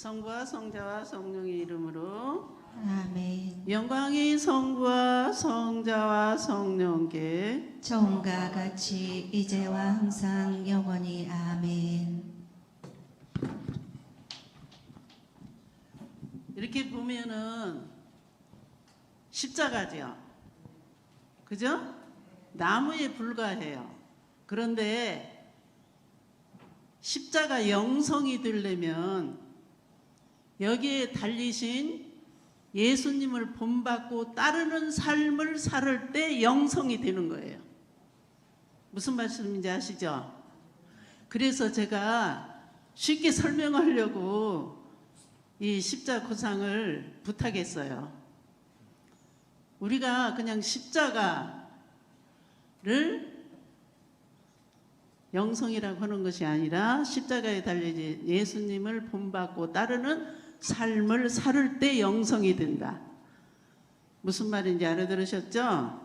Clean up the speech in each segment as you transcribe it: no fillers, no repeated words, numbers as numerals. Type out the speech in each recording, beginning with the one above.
성부와 성자와 성령의 이름으로 아멘. 영광이 성부와 성자와 성령께 처음과 같이 이제와 항상 영원히 아멘. 이렇게 보면은 십자가죠. 그죠? 나무에 불과해요. 그런데 십자가 영성이 되려면 여기에 달리신 예수님을 본받고 따르는 삶을 살 때 영성이 되는 거예요. 무슨 말씀인지 아시죠? 그래서 제가 쉽게 설명하려고 이 십자가 구상을 부탁했어요. 우리가 그냥 십자가를 영성이라고 하는 것이 아니라 십자가에 달려진 예수님을 본받고 따르는 삶을 살 때 영성이 된다. 무슨 말인지 알아들으셨죠?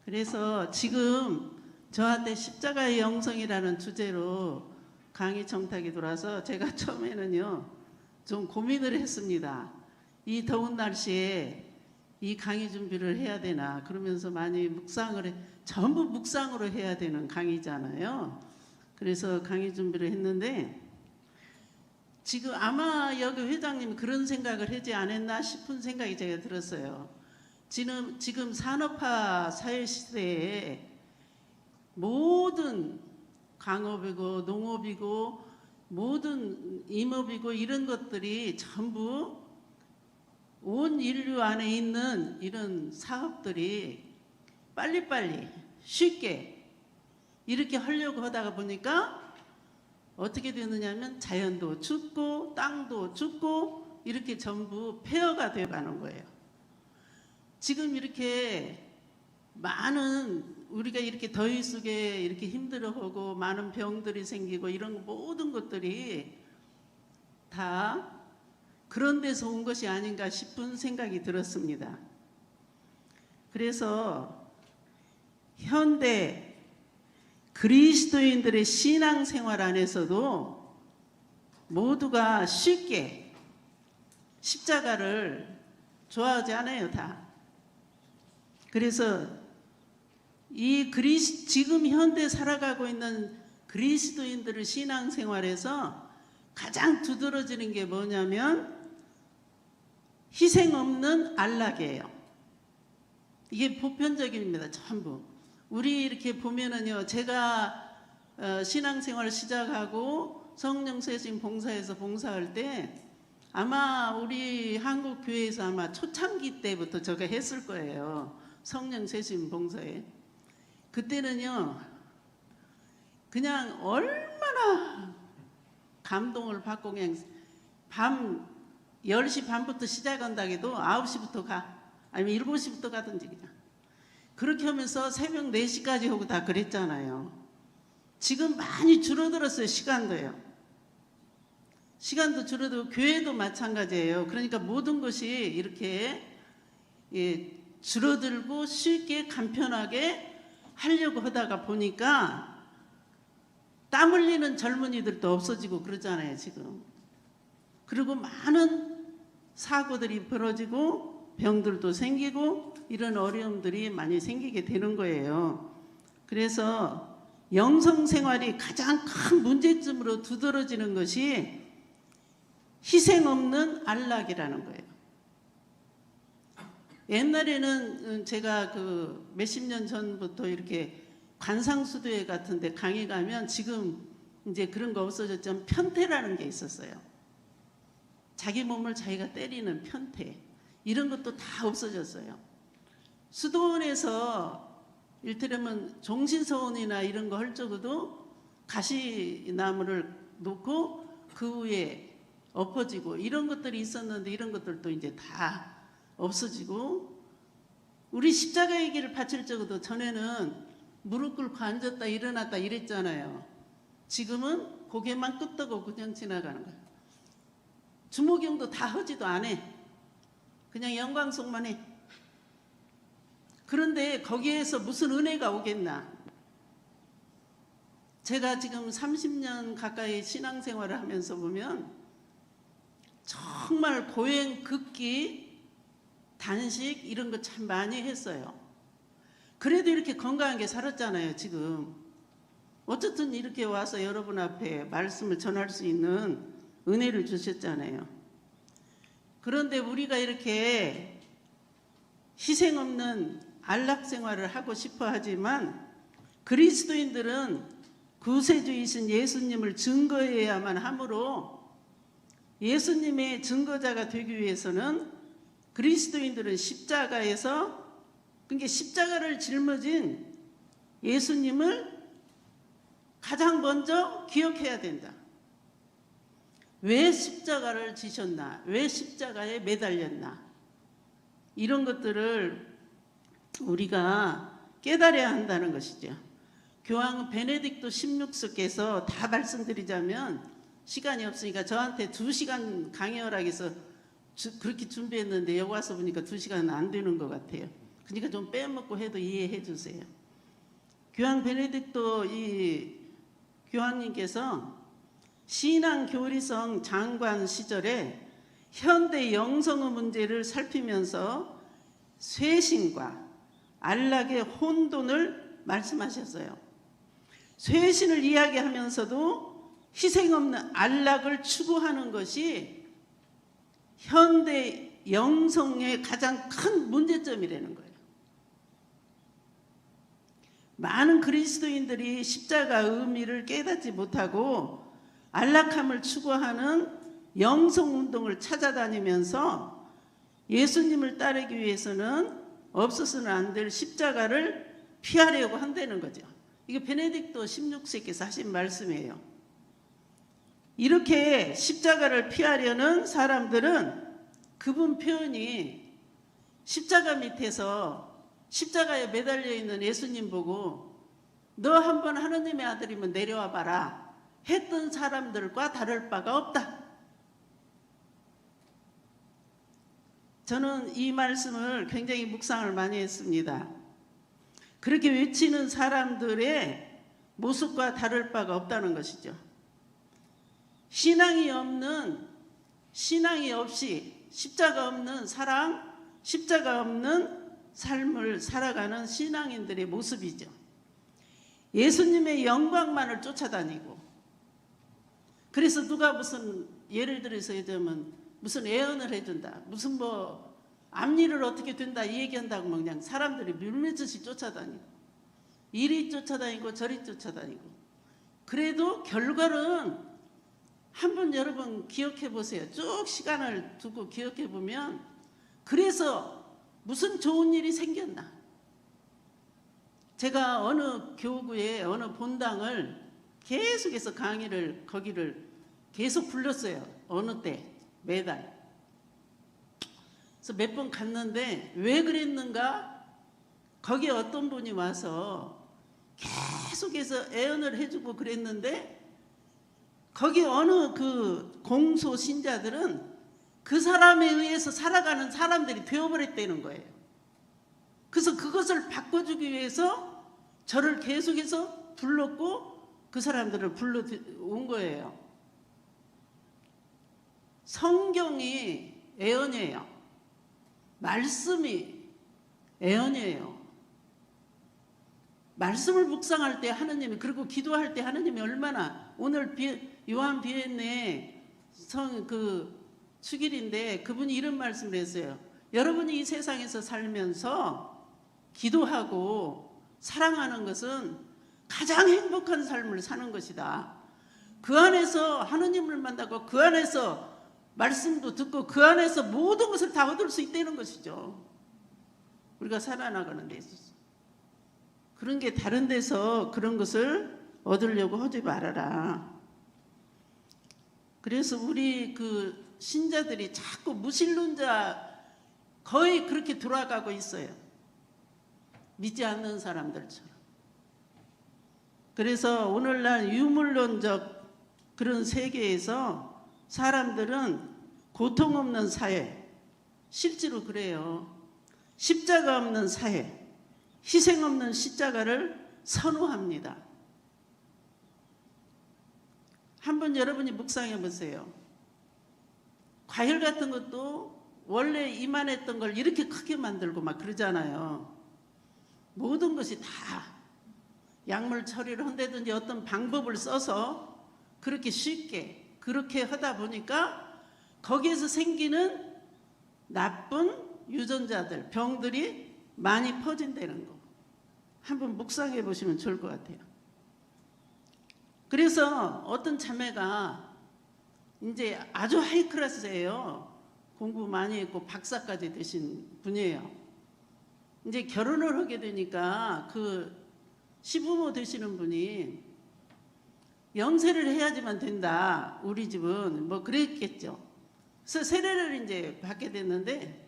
그래서 지금 저한테 십자가의 영성이라는 주제로 강의 청탁이 들어와서 제가 처음에는요 좀 고민을 했습니다. 이 더운 날씨에 이 강의 준비를 해야 되나 그러면서 많이 전부 묵상으로 해야 되는 강의잖아요. 그래서 강의 준비를 했는데 지금 아마 여기 회장님이 그런 생각을 하지 않았나 싶은 생각이 제가 들었어요. 지금 산업화 사회시대에 모든 강업이고 농업이고 모든 임업이고 이런 것들이 전부 온 인류 안에 있는 이런 사업들이 빨리빨리 쉽게 이렇게 하려고 하다가 보니까 어떻게 되느냐면 자연도 죽고 땅도 죽고 이렇게 전부 폐허가 되어가는 거예요. 지금 이렇게 많은 우리가 이렇게 더위 속에 이렇게 힘들어하고 많은 병들이 생기고 이런 모든 것들이 다 그런 데서 온 것이 아닌가 싶은 생각이 들었습니다. 그래서 현대 그리스도인들의 신앙생활 안에서도 모두가 쉽게 십자가를 좋아하지 않아요, 다. 그래서 지금 현대 살아가고 있는 그리스도인들의 신앙생활에서 가장 두드러지는 게 뭐냐면 희생 없는 안락이에요. 이게 보편적입니다, 전부. 우리 이렇게 보면은요, 제가 신앙생활을 시작하고 성령 세신 봉사에서 봉사할 때 아마 우리 한국 교회에서 아마 초창기 때부터 제가 했을 거예요. 성령 세신 봉사에. 그때는요, 그냥 얼마나 감동을 받고 그냥 밤 10시 반부터 시작한다 해도 9시부터 가. 아니면 7시부터 가든지 그냥. 그렇게 하면서 새벽 4시까지 하고 다 그랬잖아요. 지금 많이 줄어들었어요. 시간도요. 시간도 줄어들고 교회도 마찬가지예요. 그러니까 모든 것이 이렇게 줄어들고 쉽게 간편하게 하려고 하다가 보니까 땀 흘리는 젊은이들도 없어지고 그러잖아요. 지금. 그리고 많은 사고들이 벌어지고 병들도 생기고 이런 어려움들이 많이 생기게 되는 거예요. 그래서 영성생활이 가장 큰 문제점으로 두드러지는 것이 희생 없는 안락이라는 거예요. 옛날에는 제가 그 몇십 년 전부터 이렇게 관상수도회 같은 데 강의 가면 지금 이제 그런 거 없어졌지만 편태라는 게 있었어요. 자기 몸을 자기가 때리는 편태. 이런 것도 다 없어졌어요. 수도원에서 일테면 종신서원이나 이런 거 할 적에도 가시나무를 놓고 그 위에 엎어지고 이런 것들이 있었는데 이런 것들도 이제 다 없어지고 우리 십자가의 길을 바칠 적에도 전에는 무릎 꿇고 앉았다 일어났다 이랬잖아요. 지금은 고개만 끄덕고 그냥 지나가는 거예요. 주목용도 다 하지도 않아. 그냥 영광송만 해. 그런데 거기에서 무슨 은혜가 오겠나? 제가 지금 30년 가까이 신앙생활을 하면서 보면 정말 고행, 걷기, 단식 이런 거 참 많이 했어요. 그래도 이렇게 건강하게 살았잖아요, 지금. 어쨌든 이렇게 와서 여러분 앞에 말씀을 전할 수 있는 은혜를 주셨잖아요. 그런데 우리가 이렇게 희생 없는 안락 생활을 하고 싶어 하지만 그리스도인들은 구세주이신 예수님을 증거해야만 하므로 예수님의 증거자가 되기 위해서는 그리스도인들은 십자가에서, 그러니까 십자가를 짊어진 예수님을 가장 먼저 기억해야 된다. 왜 십자가를 지셨나? 왜 십자가에 매달렸나? 이런 것들을 우리가 깨달아야 한다는 것이죠. 교황 베네딕토 16세께서 다 말씀드리자면 시간이 없으니까 저한테 2시간 강의하라고 해서 그렇게 준비했는데 여기 와서 보니까 2시간은 안 되는 것 같아요. 그러니까 좀 빼먹고 해도 이해해 주세요. 교황 베네딕토 이 교황님께서 신앙 교리성 장관 시절에 현대 영성의 문제를 살피면서 쇄신과 안락의 혼돈을 말씀하셨어요. 쇄신을 이야기하면서도 희생 없는 안락을 추구하는 것이 현대 영성의 가장 큰 문제점이라는 거예요. 많은 그리스도인들이 십자가의 의미를 깨닫지 못하고 안락함을 추구하는 영성운동을 찾아다니면서 예수님을 따르기 위해서는 없어서는 안 될 십자가를 피하려고 한다는 거죠. 이게 베네딕토 16세께서 하신 말씀이에요. 이렇게 십자가를 피하려는 사람들은 그분 표현이 십자가 밑에서 십자가에 매달려 있는 예수님 보고 너 한번 하느님의 아들이면 내려와 봐라 했던 사람들과 다를 바가 없다. 저는 이 말씀을 굉장히 묵상을 많이 했습니다. 그렇게 외치는 사람들의 모습과 다를 바가 없다는 것이죠. 신앙이 없이 십자가 없는 사랑, 십자가 없는 삶을 살아가는 신앙인들의 모습이죠. 예수님의 영광만을 쫓아다니고, 그래서 누가 무슨 예를 들어서 예전은 무슨 애언을 해준다, 무슨 뭐 앞일을 어떻게 된다 이 얘기한다고 그냥 사람들이 물밀듯이 쫓아다니고 이리 쫓아다니고 저리 쫓아다니고. 그래도 결과는 한번 여러분 기억해 보세요. 쭉 시간을 두고 기억해 보면 그래서 무슨 좋은 일이 생겼나. 제가 어느 교구에 어느 본당을 계속해서 강의를 거기를 계속 불렀어요. 어느 때 매달. 그래서 몇 번 갔는데 왜 그랬는가? 거기에 어떤 분이 와서 계속해서 애언을 해주고 그랬는데 거기 어느 그 공소 신자들은 그 사람에 의해서 살아가는 사람들이 되어버렸다는 거예요. 그래서 그것을 바꿔주기 위해서 저를 계속해서 불렀고 그 사람들을 불러온 거예요. 성경이 애언이에요. 말씀이 애언이에요. 말씀을 묵상할 때 하느님이, 그리고 기도할 때 하느님이 얼마나, 오늘 요한 비엔네 축일인데 그분이 이런 말씀을 했어요. 여러분이 이 세상에서 살면서 기도하고 사랑하는 것은 가장 행복한 삶을 사는 것이다. 그 안에서 하느님을 만나고 그 안에서 말씀도 듣고 그 안에서 모든 것을 다 얻을 수 있다는 것이죠. 우리가 살아나가는 데 있어서. 그런 게 다른 데서 그런 것을 얻으려고 하지 말아라. 그래서 우리 그 신자들이 자꾸 무신론자 거의 그렇게 돌아가고 있어요. 믿지 않는 사람들처럼. 그래서 오늘날 유물론적 그런 세계에서 사람들은 고통 없는 사회, 실제로 그래요. 십자가 없는 사회, 희생 없는 십자가를 선호합니다. 한번 여러분이 묵상해 보세요. 과일 같은 것도 원래 이만했던 걸 이렇게 크게 만들고 막 그러잖아요. 모든 것이 다 약물 처리를 한다든지 어떤 방법을 써서 그렇게 쉽게 그렇게 하다 보니까 거기에서 생기는 나쁜 유전자들, 병들이 많이 퍼진다는 거. 한번 묵상해 보시면 좋을 것 같아요. 그래서 어떤 자매가 이제 아주 하이 클래스예요. 공부 많이 했고 박사까지 되신 분이에요. 이제 결혼을 하게 되니까 그 시부모 되시는 분이 영세를 해야지만 된다. 우리 집은 뭐 그랬겠죠. 그래서 세례를 이제 받게 됐는데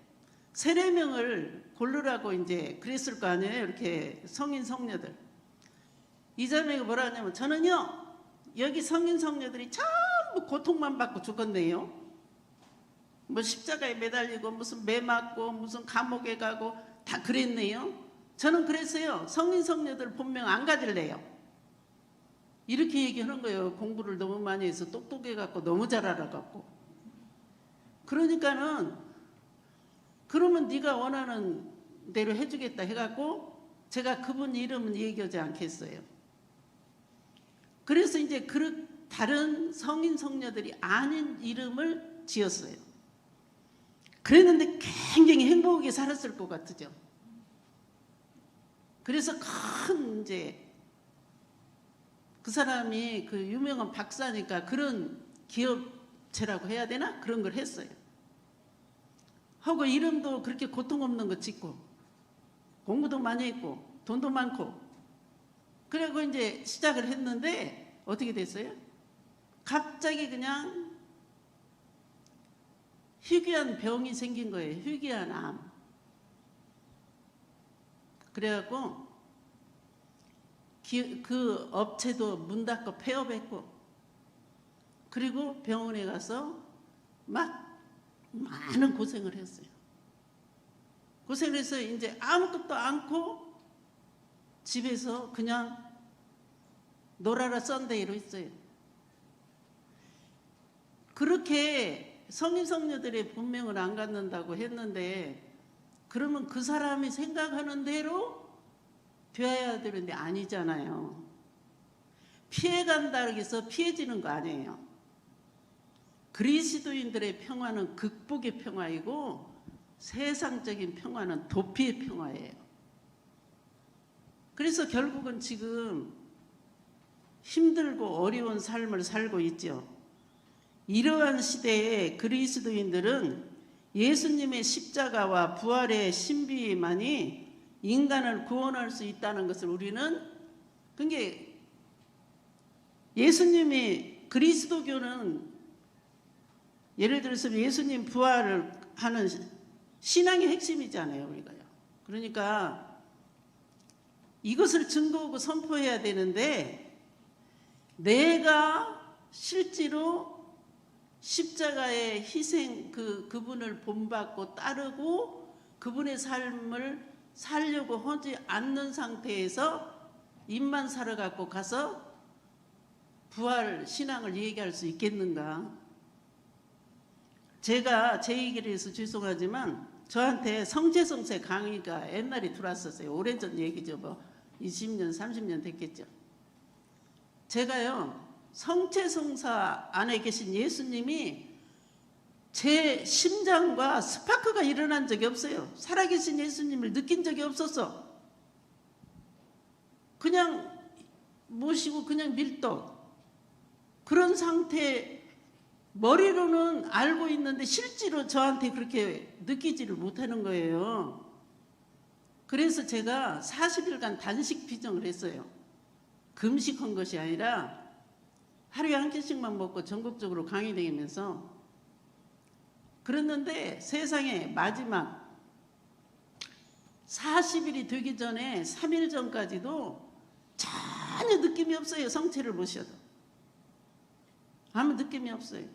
세례명을 고르라고 이제 그랬을 거 아니에요. 이렇게 성인 성녀들. 이 자매가 뭐라 하냐면 저는요 여기 성인 성녀들이 전부 고통만 받고 죽었네요. 뭐 십자가에 매달리고 무슨 매 맞고 무슨 감옥에 가고 다 그랬네요. 저는 그랬어요. 성인 성녀들 본명 안 가질래요. 이렇게 얘기하는 거예요. 공부를 너무 많이 해서 똑똑해 갖고 너무 잘 알아 갖고. 그러니까는 그러면 네가 원하는 대로 해주겠다 해갖고 제가 그분 이름은 얘기하지 않겠어요. 그래서 이제 다른 성인 성녀들이 아닌 이름을 지었어요. 그랬는데 굉장히 행복하게 살았을 것 같으죠. 그래서 큰 이제 그 사람이 그 유명한 박사니까 그런 기업체라고 해야 되나? 그런 걸 했어요. 하고 이름도 그렇게 고통 없는 거 짓고 공부도 많이 했고 돈도 많고 그리고 이제 시작을 했는데 어떻게 됐어요? 갑자기 그냥 희귀한 병이 생긴 거예요. 희귀한 암. 그래갖고 그 업체도 문 닫고 폐업했고 그리고 병원에 가서 막 많은 고생을 했어요. 고생을 해서 이제 아무것도 않고 집에서 그냥 놀아라 썬데이로 있어요. 그렇게 성인 성녀들의 본명을 안 갖는다고 했는데 그러면 그 사람이 생각하는 대로 되어야 되는데 아니잖아요. 피해간다고 해서 피해지는 거 아니에요. 그리스도인들의 평화는 극복의 평화이고 세상적인 평화는 도피의 평화예요. 그래서 결국은 지금 힘들고 어려운 삶을 살고 있죠. 이러한 시대에 그리스도인들은 예수님의 십자가와 부활의 신비만이 인간을 구원할 수 있다는 것을 우리는 그게 예수님이 그리스도교는 예를 들어서 예수님 부활을 하는 신앙의 핵심이잖아요. 우리가요. 그러니까 이것을 증거하고 선포해야 되는데 내가 실제로 십자가의 희생 그분을 본받고 따르고 그분의 삶을 살려고 하지 않는 상태에서 입만 살아갖고 가서 부활 신앙을 얘기할 수 있겠는가? 제가 제 얘기를 해서 죄송하지만 저한테 성체성세 강의가 옛날에 들어왔었어요. 오래전 얘기죠. 뭐 20년 30년 됐겠죠. 제가요 성체성사 안에 계신 예수님이 제 심장과 스파크가 일어난 적이 없어요. 살아계신 예수님을 느낀 적이 없었어. 그냥 모시고 그냥 밀떡 그런 상태. 머리로는 알고 있는데 실제로 저한테 그렇게 느끼지를 못하는 거예요. 그래서 제가 40일간 단식 피정을 했어요. 금식한 것이 아니라 하루에 한 끼씩만 먹고 전국적으로 강의 다니면서 그랬는데 세상에 마지막 40일이 되기 전에 3일 전까지도 전혀 느낌이 없어요. 성체를 모셔도 아무 느낌이 없어요.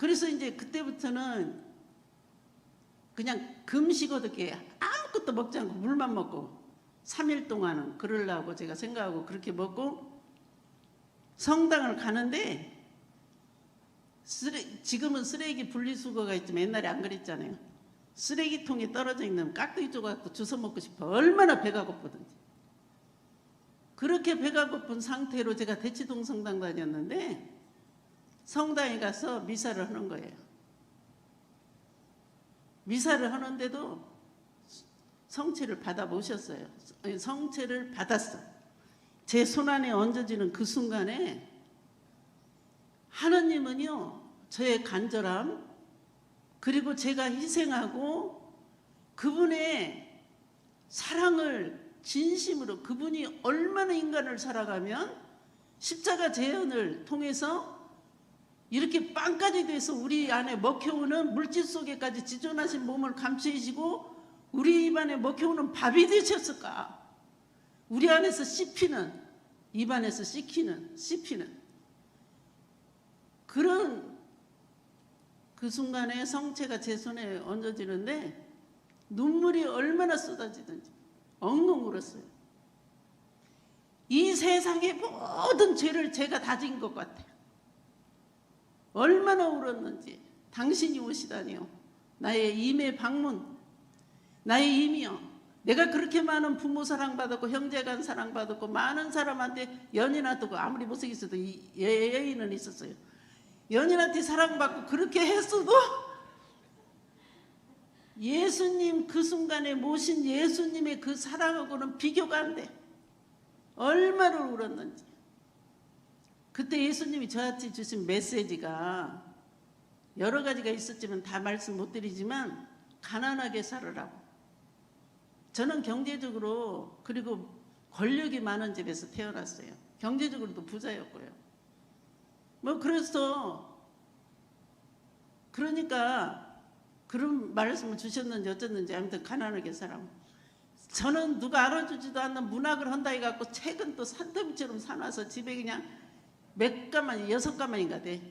그래서 이제 그때부터는 그냥 금식 어떻게 아무것도 먹지 않고 물만 먹고 3일 동안은 그러려고 제가 생각하고 그렇게 먹고 성당을 가는데 지금은 쓰레기 분리수거가 있지만 옛날에 안 그랬잖아요. 쓰레기통에 떨어져 있는 깍두기 조각 주워 먹고 싶어. 얼마나 배가 고프든지. 그렇게 배가 고픈 상태로 제가 대치동 성당 다녔는데 성당에 가서 미사를 하는 거예요. 미사를 하는데도 성체를 받아 모셨어요. 성체를 받았어. 제 손안에 얹어지는 그 순간에 하나님은요, 저의 간절함, 그리고 제가 희생하고 그분의 사랑을 진심으로, 그분이 얼마나 인간을 살아가면 십자가 재현을 통해서 이렇게 빵까지 돼서 우리 안에 먹혀오는 물질 속에까지 지존하신 몸을 감추시고 우리 입안에 먹혀오는 밥이 되셨을까? 우리 안에서 씹히는, 입안에서 씹히는 그런 그 순간에 성체가 제 손에 얹어지는데 눈물이 얼마나 쏟아지든지 엉엉 울었어요. 이 세상의 모든 죄를 제가 다 진 것 같아요. 얼마나 울었는지. 당신이 오시다니요. 나의 임의 방문, 나의 임이요. 내가 그렇게 많은 부모 사랑받았고 형제간 사랑받았고 많은 사람한테 연인한테, 아무리 못생겼어도 예의는 있었어요. 연인한테 사랑받고 그렇게 했어도 예수님, 그 순간에 모신 예수님의 그 사랑하고는 비교가 안 돼. 얼마나 울었는지. 그때 예수님이 저한테 주신 메시지가 여러 가지가 있었지만 다 말씀 못 드리지만 가난하게 살으라고. 저는 경제적으로 그리고 권력이 많은 집에서 태어났어요. 경제적으로도 부자였고요. 뭐 그래서 그러니까 그런 말씀을 주셨는지 어쨌는지 아무튼 가난하게 살라고. 저는 누가 알아주지도 않는 문학을 한다 해갖고 책은 또 산더미처럼 사놔서 집에 그냥 몇 가만, 6가만인가 돼.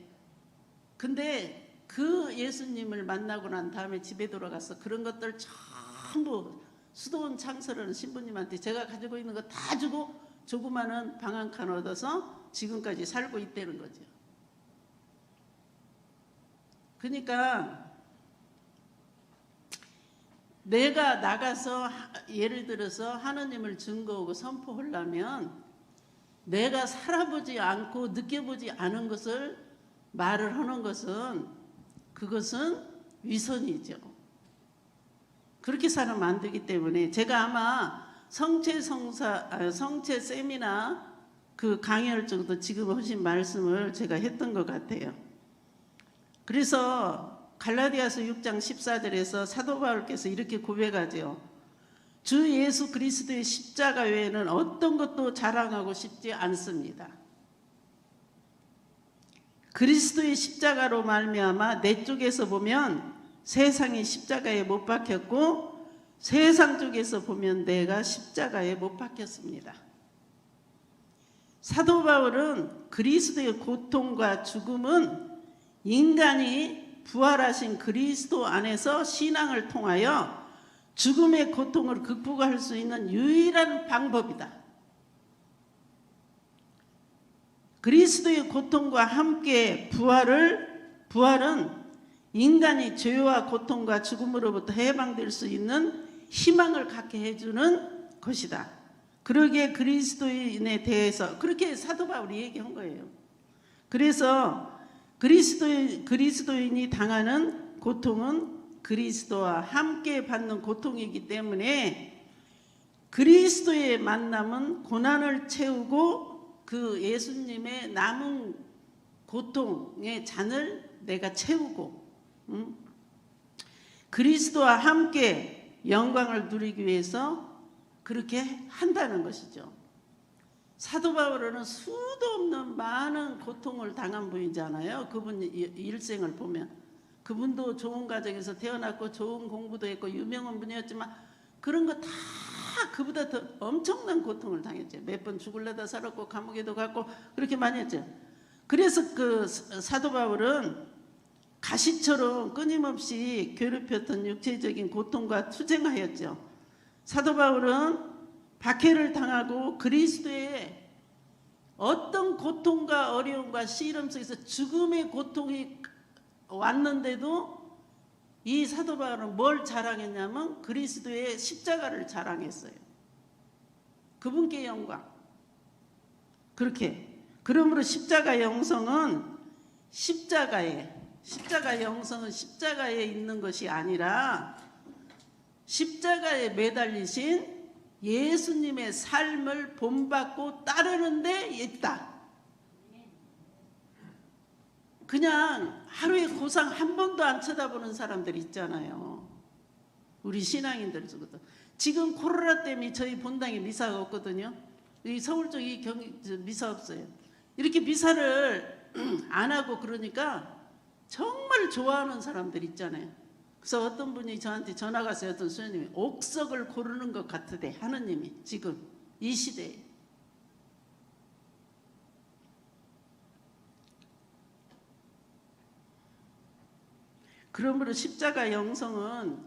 근데 그 예수님을 만나고 난 다음에 집에 돌아가서 그런 것들 전부 수도원 창설하는 신부님한테 제가 가지고 있는 거 다 주고 조그마한 방 한 칸 얻어서 지금까지 살고 있다는 거죠. 그러니까 내가 나가서 예를 들어서 하느님을 증거하고 선포하려면 내가 살아보지 않고 느껴보지 않은 것을 말을 하는 것은 그것은 위선이죠. 그렇게 살면 안 되기 때문에 제가 아마 성체 세미나 그 강의할 적도 지금 하신 말씀을 제가 했던 것 같아요. 그래서 갈라디아서 6장 14절에서 사도 바울께서 이렇게 고백하죠. 주 예수 그리스도의 십자가 외에는 어떤 것도 자랑하고 싶지 않습니다. 그리스도의 십자가로 말미암아 내 쪽에서 보면 세상이 십자가에 못 박혔고 세상 쪽에서 보면 내가 십자가에 못 박혔습니다. 사도 바울은 그리스도의 고통과 죽음은 인간이 부활하신 그리스도 안에서 신앙을 통하여 죽음의 고통을 극복할 수 있는 유일한 방법이다. 그리스도의 고통과 함께 부활은 인간이 죄와 고통과 죽음으로부터 해방될 수 있는 희망을 갖게 해주는 것이다. 그러기에 그리스도인에 대해서 그렇게 사도 바울이 얘기한 거예요. 그래서 그리스도인이 당하는 고통은 그리스도와 함께 받는 고통이기 때문에 그리스도의 만남은 고난을 채우고 그 예수님의 남은 고통의 잔을 내가 채우고 그리스도와 함께 영광을 누리기 위해서 그렇게 한다는 것이죠. 사도 바울은 수도 없는 많은 고통을 당한 분이잖아요. 그분 일생을 보면 그분도 좋은 가정에서 태어났고 좋은 공부도 했고 유명한 분이었지만 그런 거 다 그보다 더 엄청난 고통을 당했죠. 몇 번 죽을래다 살았고 감옥에도 갔고 그렇게 많이 했죠. 그래서 그 사도 바울은 가시처럼 끊임없이 괴롭혔던 육체적인 고통과 투쟁하였죠. 사도 바울은 박해를 당하고 그리스도의 어떤 고통과 어려움과 시름 속에서 죽음의 고통이 왔는데도 이 사도 바울은 뭘 자랑했냐면 그리스도의 십자가를 자랑했어요. 그분께 영광. 그렇게. 그러므로 십자가 영성은 십자가 영성은 십자가에 있는 것이 아니라 십자가에 매달리신 예수님의 삶을 본받고 따르는 데 있다. 그냥 하루에 고상 한 번도 안 쳐다보는 사람들 있잖아요. 우리 신앙인들 중에도. 지금 코로나 때문에 저희 본당에 미사가 없거든요. 이 서울 쪽이 미사 없어요. 이렇게 미사를 안 하고 그러니까 정말 좋아하는 사람들 있잖아요. 그래서 어떤 분이 저한테 전화가 왔어요. 어떤 수녀님이 옥석을 고르는 것 같으대. 하느님이 지금 이 시대에. 그러므로 십자가 영성은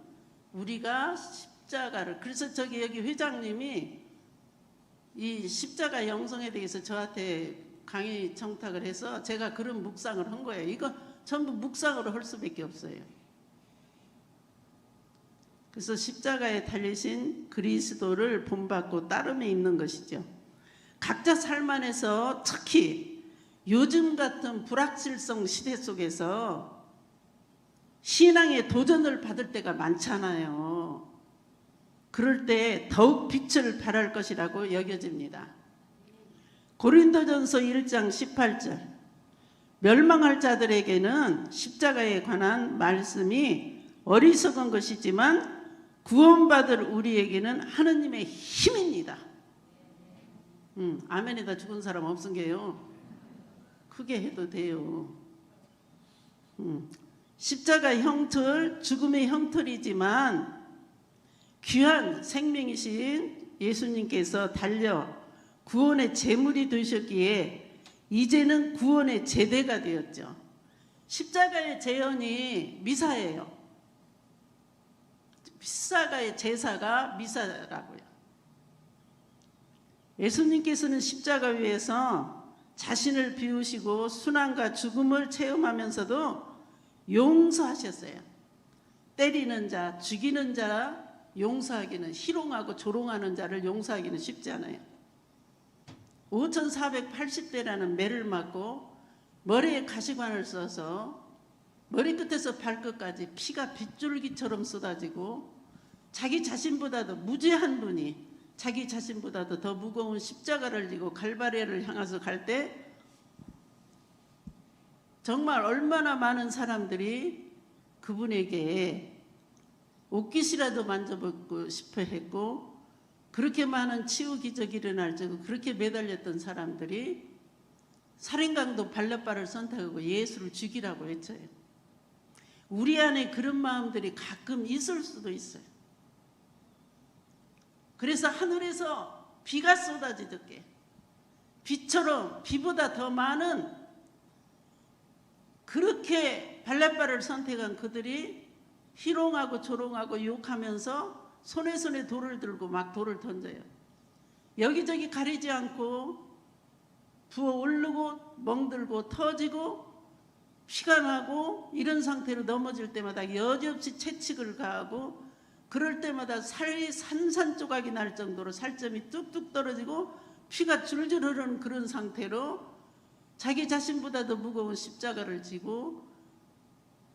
우리가 십자가를, 그래서 저기 여기 회장님이 이 십자가 영성에 대해서 저한테 강의 청탁을 해서 제가 그런 묵상을 한 거예요. 이거 전부 묵상으로 할 수밖에 없어요. 그래서 십자가에 달리신 그리스도를 본받고 따름에 있는 것이죠. 각자 삶 안에서 특히 요즘 같은 불확실성 시대 속에서 신앙의 도전을 받을 때가 많잖아요. 그럴 때 더욱 빛을 발할 것이라고 여겨집니다. 고린도전서 1장 18절 멸망할 자들에게는 십자가에 관한 말씀이 어리석은 것이지만 구원받을 우리에게는 하느님의 힘입니다. 아멘에다 죽은 사람 없은 게요. 크게 해도 돼요. 십자가 형틀, 죽음의 형틀이지만 귀한 생명이신 예수님께서 달려 구원의 제물이 되셨기에 이제는 구원의 제대가 되었죠. 십자가의 제연이 미사예요. 십자가의 제사가 미사라고요. 예수님께서는 십자가 위에서 자신을 비우시고 순환과 죽음을 체험하면서도 용서하셨어요. 때리는 자, 죽이는 자 용서하기는, 희롱하고 조롱하는 자를 용서하기는 쉽지 않아요. 5,480대라는 매를 맞고 머리에 가시관을 써서 머리끝에서 발끝까지 피가 빗줄기처럼 쏟아지고 자기 자신보다도 무죄한 분이 자기 자신보다도 더 무거운 십자가를 지고 갈바리를 향해서 갈 때 정말 얼마나 많은 사람들이 그분에게 옷깃이라도 만져보고 싶어 했고, 그렇게 많은 치유 기적이 일어날 적 그렇게 매달렸던 사람들이 살인강도 발렛발을 선택하고 예수를 죽이라고 외쳐요. 우리 안에 그런 마음들이 가끔 있을 수도 있어요. 그래서 하늘에서 비가 쏟아지듯게 비처럼 비보다 더 많은 그렇게 발렛발을 선택한 그들이 희롱하고 조롱하고 욕하면서 손에 돌을 들고 막 돌을 던져요. 여기저기 가리지 않고 부어오르고 멍들고 터지고 피가 나고 이런 상태로 넘어질 때마다 여지없이 채찍을 가하고, 그럴 때마다 살이 산산조각이 날 정도로 살점이 뚝뚝 떨어지고 피가 줄줄 흐르는 그런 상태로 자기 자신보다도 무거운 십자가를 지고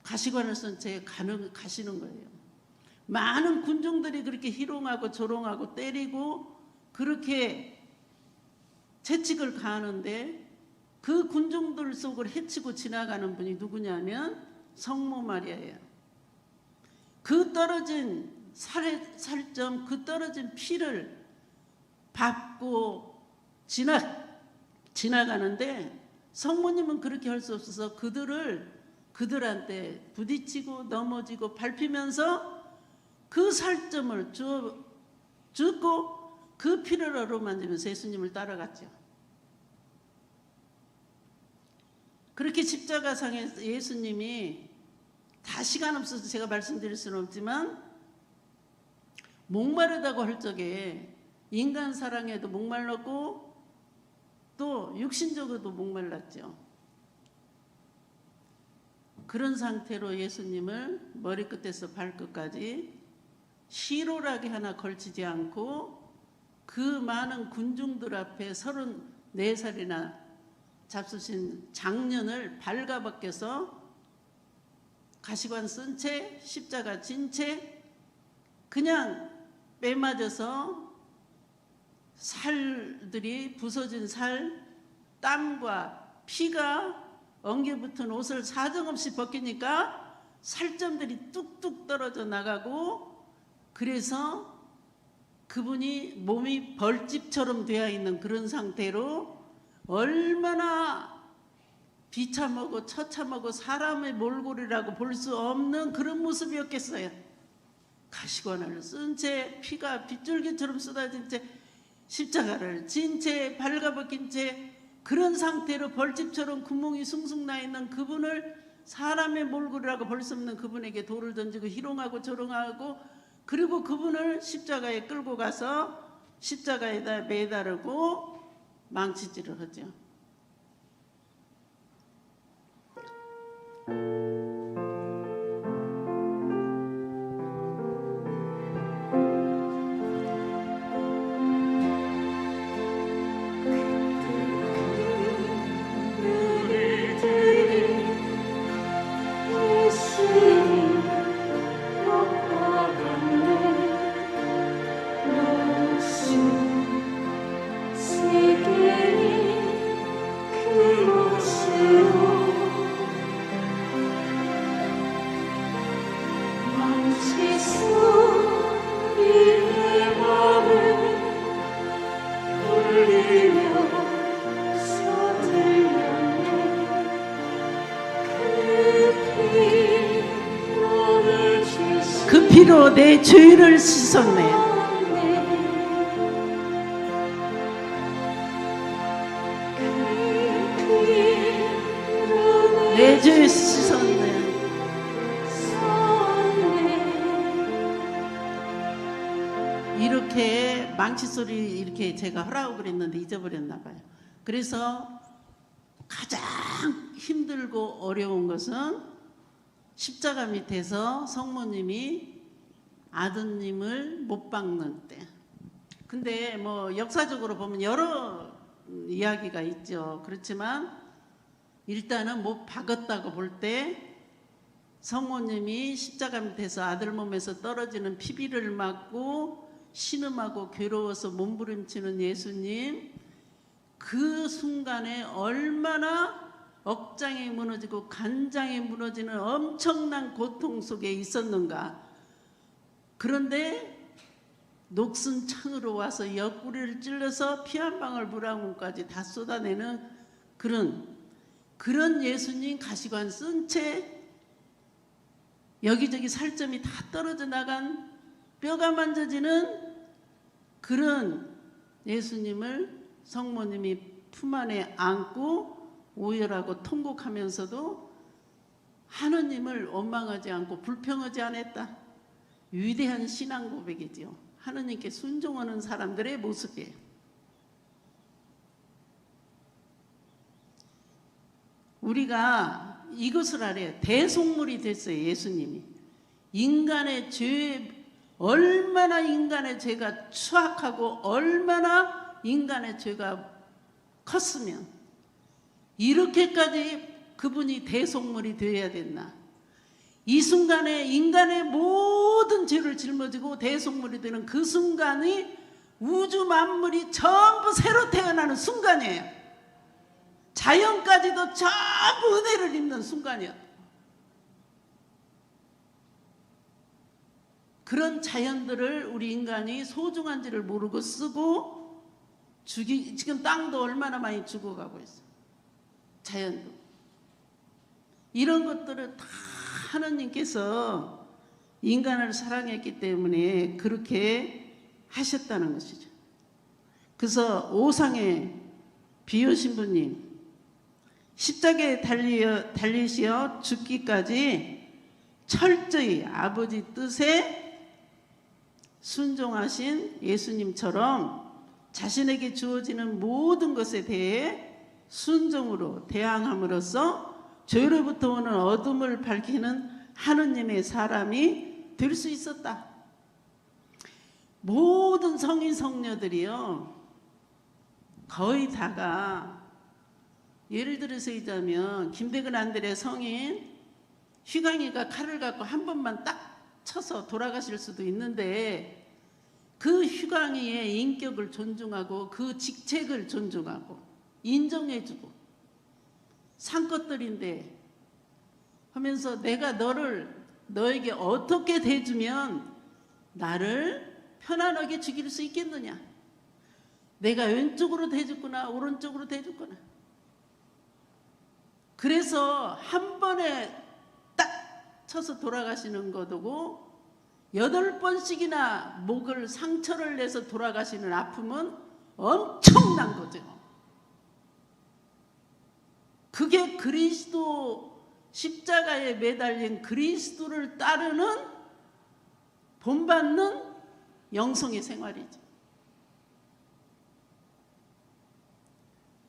가시관을 쓴 채 가시는 거예요. 많은 군중들이 그렇게 희롱하고 조롱하고 때리고 그렇게 채찍을 가하는데 그 군중들 속을 헤치고 지나가는 분이 누구냐면 성모 마리아예요. 그 떨어진 살점, 그 떨어진 피를 밟고 지나가는데 성모님은 그렇게 할 수 없어서 그들한테 부딪히고 넘어지고 밟히면서 그 살점을 줍고 그 피를 어루만지면서 예수님을 따라갔죠. 그렇게 십자가상에서 예수님이 다 시간 없어서 제가 말씀드릴 수는 없지만 목마르다고 할 적에 인간 사랑에도 목말랐고 또 육신적으로도 목말랐죠. 그런 상태로 예수님을 머리끝에서 발끝까지 시로라기 하나 걸치지 않고 그 많은 군중들 앞에 34살이나 잡수신 장년을 발가벗겨서 가시관 쓴 채 십자가 진 채 그냥 매맞아서 살들이 부서진 살, 땀과 피가 엉겨 붙은 옷을 사정없이 벗기니까 살점들이 뚝뚝 떨어져 나가고, 그래서 그분이 몸이 벌집처럼 되어 있는 그런 상태로 얼마나 비참하고 처참하고 사람의 몰골이라고 볼 수 없는 그런 모습이었겠어요. 가시관을 쓴 채 피가 빗줄기처럼 쏟아진 채 십자가를 진 채 발가벗긴 채 그런 상태로 벌집처럼 구멍이 숭숭 나 있는 그분을 사람의 몰골이라고 볼 수 없는 그분에게 돌을 던지고 희롱하고 조롱하고, 그리고 그분을 십자가에 끌고 가서 십자가에다 매다르고 망치질을 하죠. 그 피로 내 죄를 씻었네. 내 죄 씻었네. 이렇게 망치 소리 이렇게 제가 하라고 그랬는데 잊어버렸나 봐요. 그래서 가장 힘들고 어려운 것은 십자가 밑에서 성모님이 아드님을 못 박는 때. 근데 뭐 역사적으로 보면 여러 이야기가 있죠. 그렇지만 일단은 못 박았다고 볼 때 성모님이 십자가 밑에서 아들 몸에서 떨어지는 피비를 맞고 신음하고 괴로워서 몸부림치는 예수님, 그 순간에 얼마나 억장이 무너지고 간장이 무너지는 엄청난 고통 속에 있었는가. 그런데 녹슨 창으로 와서 옆구리를 찔러서 피 한 방울 물 한 모금까지 다 쏟아내는 그런 예수님 가시관 쓴 채 여기저기 살점이 다 떨어져 나간 뼈가 만져지는 그런 예수님을 성모님이 품 안에 안고 오열하고 통곡하면서도 하느님을 원망하지 않고 불평하지 않았다. 위대한 신앙 고백이지요. 하느님께 순종하는 사람들의 모습이에요. 우리가 이것을 알아요. 대속물이 됐어요. 예수님이 인간의 죄, 얼마나 인간의 죄가 추악하고 얼마나 인간의 죄가 컸으면 이렇게까지 그분이 대속물이 되어야 됐나. 이 순간에 인간의 모든 죄를 짊어지고 대속물이 되는 그 순간이 우주 만물이 전부 새로 태어나는 순간이에요. 자연까지도 전부 은혜를 입는 순간이었다. 그런 자연들을 우리 인간이 소중한지를 모르고 쓰고 지금 땅도 얼마나 많이 죽어가고 있어요. 자연도. 이런 것들을 다 하느님께서 인간을 사랑했기 때문에 그렇게 하셨다는 것이죠. 그래서 오상의 비유신부님 십자가에 달리시어 죽기까지 철저히 아버지 뜻에 순종하신 예수님처럼 자신에게 주어지는 모든 것에 대해 순종으로 대항함으로써 죄로부터 오는 어둠을 밝히는 하느님의 사람이 될 수 있었다. 모든 성인 성녀들이요, 거의 다가, 예를 들어서 얘기하면 김대근 안드레 성인 휘광이가 칼을 갖고 한 번만 딱 쳐서 돌아가실 수도 있는데, 그 휘광이의 인격을 존중하고 그 직책을 존중하고 인정해주고 산 것들인데 하면서 내가 너에게 어떻게 대주면 나를 편안하게 죽일 수 있겠느냐, 내가 왼쪽으로 대줬구나 오른쪽으로 대줬구나. 그래서 한 번에 딱 쳐서 돌아가시는 거고, 8번씩이나 목을 상처를 내서 돌아가시는 아픔은 엄청난 거죠. 그게 그리스도, 십자가에 매달린 그리스도를 따르는 본받는 영성의 생활이죠.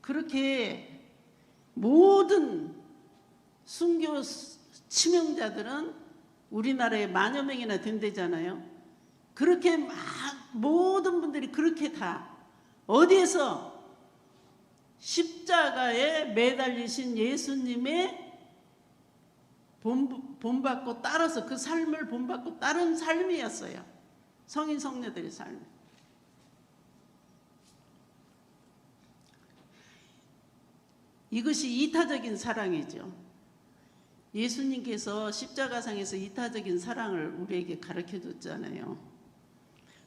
그렇게 모든 순교 치명자들은 우리나라에 만여 명이나 된대잖아요. 그렇게 막 모든 분들이 그렇게 다 어디에서 십자가에 매달리신 예수님의 본받고 따라서 그 삶을 본받고 따른 삶이었어요. 성인 성녀들의 삶. 이것이 이타적인 사랑이죠. 예수님께서 십자가상에서 이타적인 사랑을 우리에게 가르쳐 줬잖아요.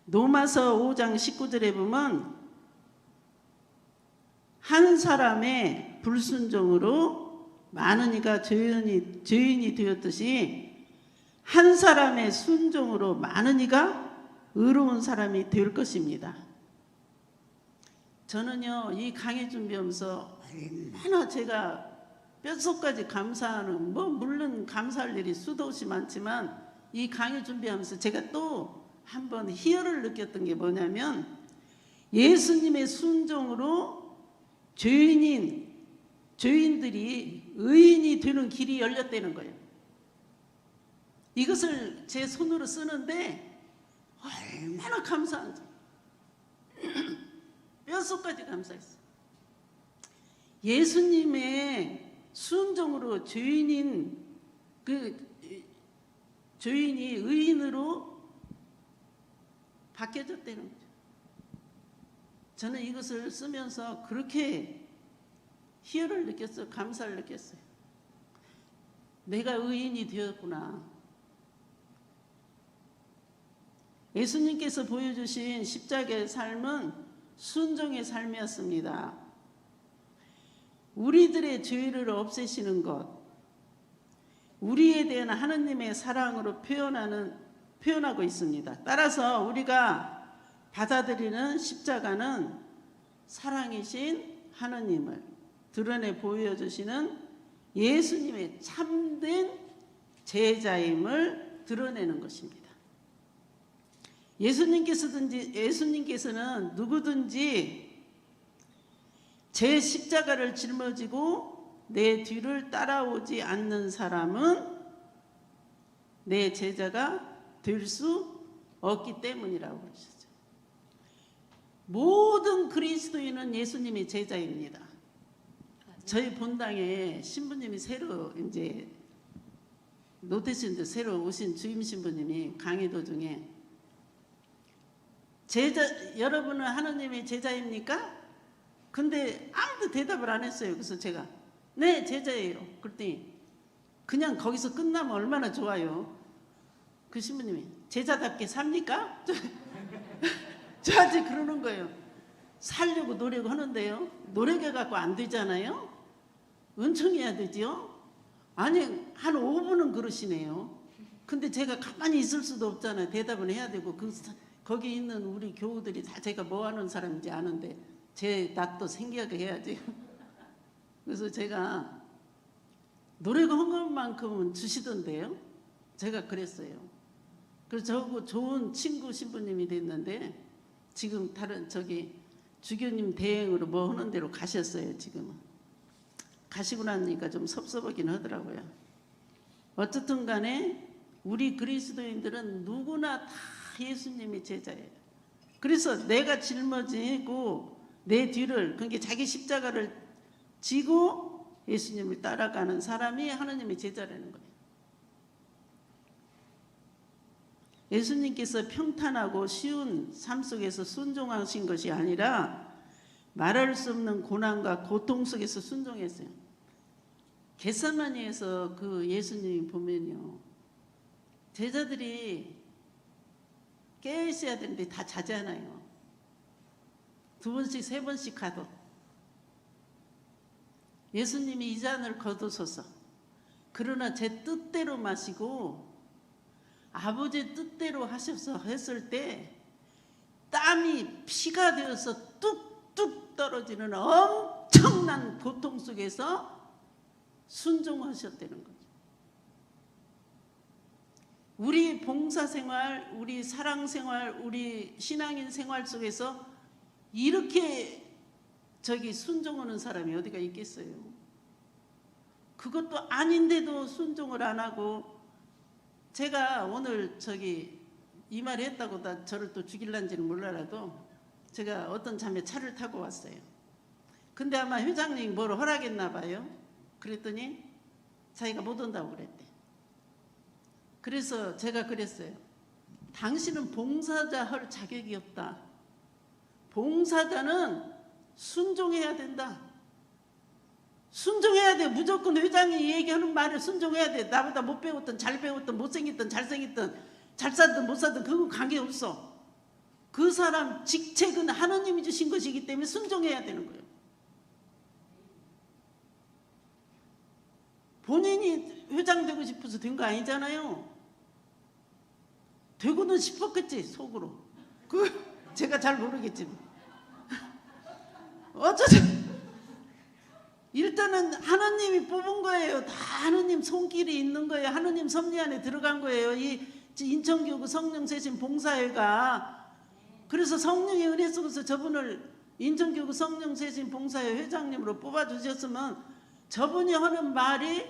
로마서 5장 19절에 보면 한 사람의 불순종으로 많은 이가 죄인이 되었듯이 한 사람의 순종으로 많은 이가 의로운 사람이 될 것입니다. 저는요, 이 강의 준비하면서 얼마나 제가 뼛속까지 감사하는, 물론 감사할 일이 수도 없이 많지만 이 강의 준비하면서 제가 또 한 번 희열을 느꼈던 게 뭐냐면, 예수님의 순종으로 죄인들이 의인이 되는 길이 열렸다는 거예요. 이것을 제 손으로 쓰는데 얼마나 감사한지 뼛속까지 감사했어요. 예수님의 순종으로 죄인이 의인으로 바뀌어졌다는 거죠. 저는 이것을 쓰면서 그렇게 희열을 느꼈어요. 감사를 느꼈어요. 내가 의인이 되었구나. 예수님께서 보여주신 십자가의 삶은 순종의 삶이었습니다. 우리들의 죄를 없애시는 것, 우리에 대한 하느님의 사랑으로 표현하고 있습니다. 따라서 우리가 받아들이는 십자가는 사랑이신 하느님을 드러내 보여주시는 예수님의 참된 제자임을 드러내는 것입니다. 예수님께서는 누구든지 제 십자가를 짊어지고 내 뒤를 따라오지 않는 사람은 내 제자가 될 수 없기 때문이라고 그러셨죠. 모든 그리스도인은 예수님의 제자입니다. 저희 본당에 신부님이 새로 이제 노태신도 새로 오신 주임 신부님이 강의 도중에 여러분은 하느님의 제자입니까? 근데 아무도 대답을 안 했어요. 그래서 제가 네, 제자예요. 그랬더니 그냥 거기서 끝나면 얼마나 좋아요. 그 신부님이 제자답게 삽니까? 저한테 그러는 거예요. 살려고 노력하는데요. 노력해갖고 안 되잖아요. 은총해야 되죠. 아니 한 5분은 그러시네요. 근데 제가 가만히 있을 수도 없잖아요. 대답은 해야 되고 거기 있는 우리 교우들이 다 제가 뭐 하는 사람인지 아는데 제 낯도 생기게 해야지. 그래서 제가 노래가 한 것만큼은 주시던데요. 제가 그랬어요. 그래서 저하고 좋은 친구 신부님이 됐는데 지금 다른 주교님 대행으로 뭐 하는 대로 가셨어요. 지금은 가시고 나니까 좀 섭섭하긴 하더라고요. 어쨌든 간에 우리 그리스도인들은 누구나 다 예수님의 제자예요. 그래서 내가 짊어지고 내 뒤를, 그러니까 자기 십자가를 지고 예수님을 따라가는 사람이 하나님의 제자라는 거예요. 예수님께서 평탄하고 쉬운 삶 속에서 순종하신 것이 아니라 말할 수 없는 고난과 고통 속에서 순종했어요. 겟세마니에서 그 예수님이 보면요, 제자들이 깨어 있어야 되는데 다 자잖아요. 2번씩 3번씩 가도 예수님이 이 잔을 거두소서, 그러나 제 뜻대로 마시고 아버지 뜻대로 하셔서 했을 때 땀이 피가 되어서 뚝뚝 떨어지는 엄청난 고통 속에서 순종하셨다는 거죠. 우리 봉사생활, 우리 사랑생활, 우리 신앙인 생활 속에서 이렇게 순종하는 사람이 어디가 있겠어요? 그것도 아닌데도 순종을 안 하고, 제가 오늘 이 말을 했다고 다 저를 또 죽일란지는 몰라도 제가 어떤 자매 차를 타고 왔어요. 근데 아마 회장님이 뭘 허락했나 봐요. 그랬더니 자기가 못 온다고 그랬대. 그래서 제가 그랬어요. 당신은 봉사자 할 자격이 없다. 봉사자는 순종해야 된다. 순종해야 돼. 무조건 회장이 얘기하는 말을 순종해야 돼. 나보다 못 배웠든 잘 배웠든 못생겼든 잘생겼든 잘 살든 못 살든 그건 관계없어. 그 사람 직책은 하나님이 주신 것이기 때문에 순종해야 되는 거예요. 본인이 회장 되고 싶어서 된 거 아니잖아요. 되고는 싶었겠지, 속으로. 제가 잘 모르겠지만. 어쩌든 일단은 하나님이 뽑은 거예요. 다 하나님 손길이 있는 거예요. 하나님 섭리 안에 들어간 거예요. 이 인천교구 성령세신 봉사회가. 그래서 성령의 은혜 속에서 저분을 인천교구 성령세신 봉사회 회장님으로 뽑아주셨으면 저분이 하는 말이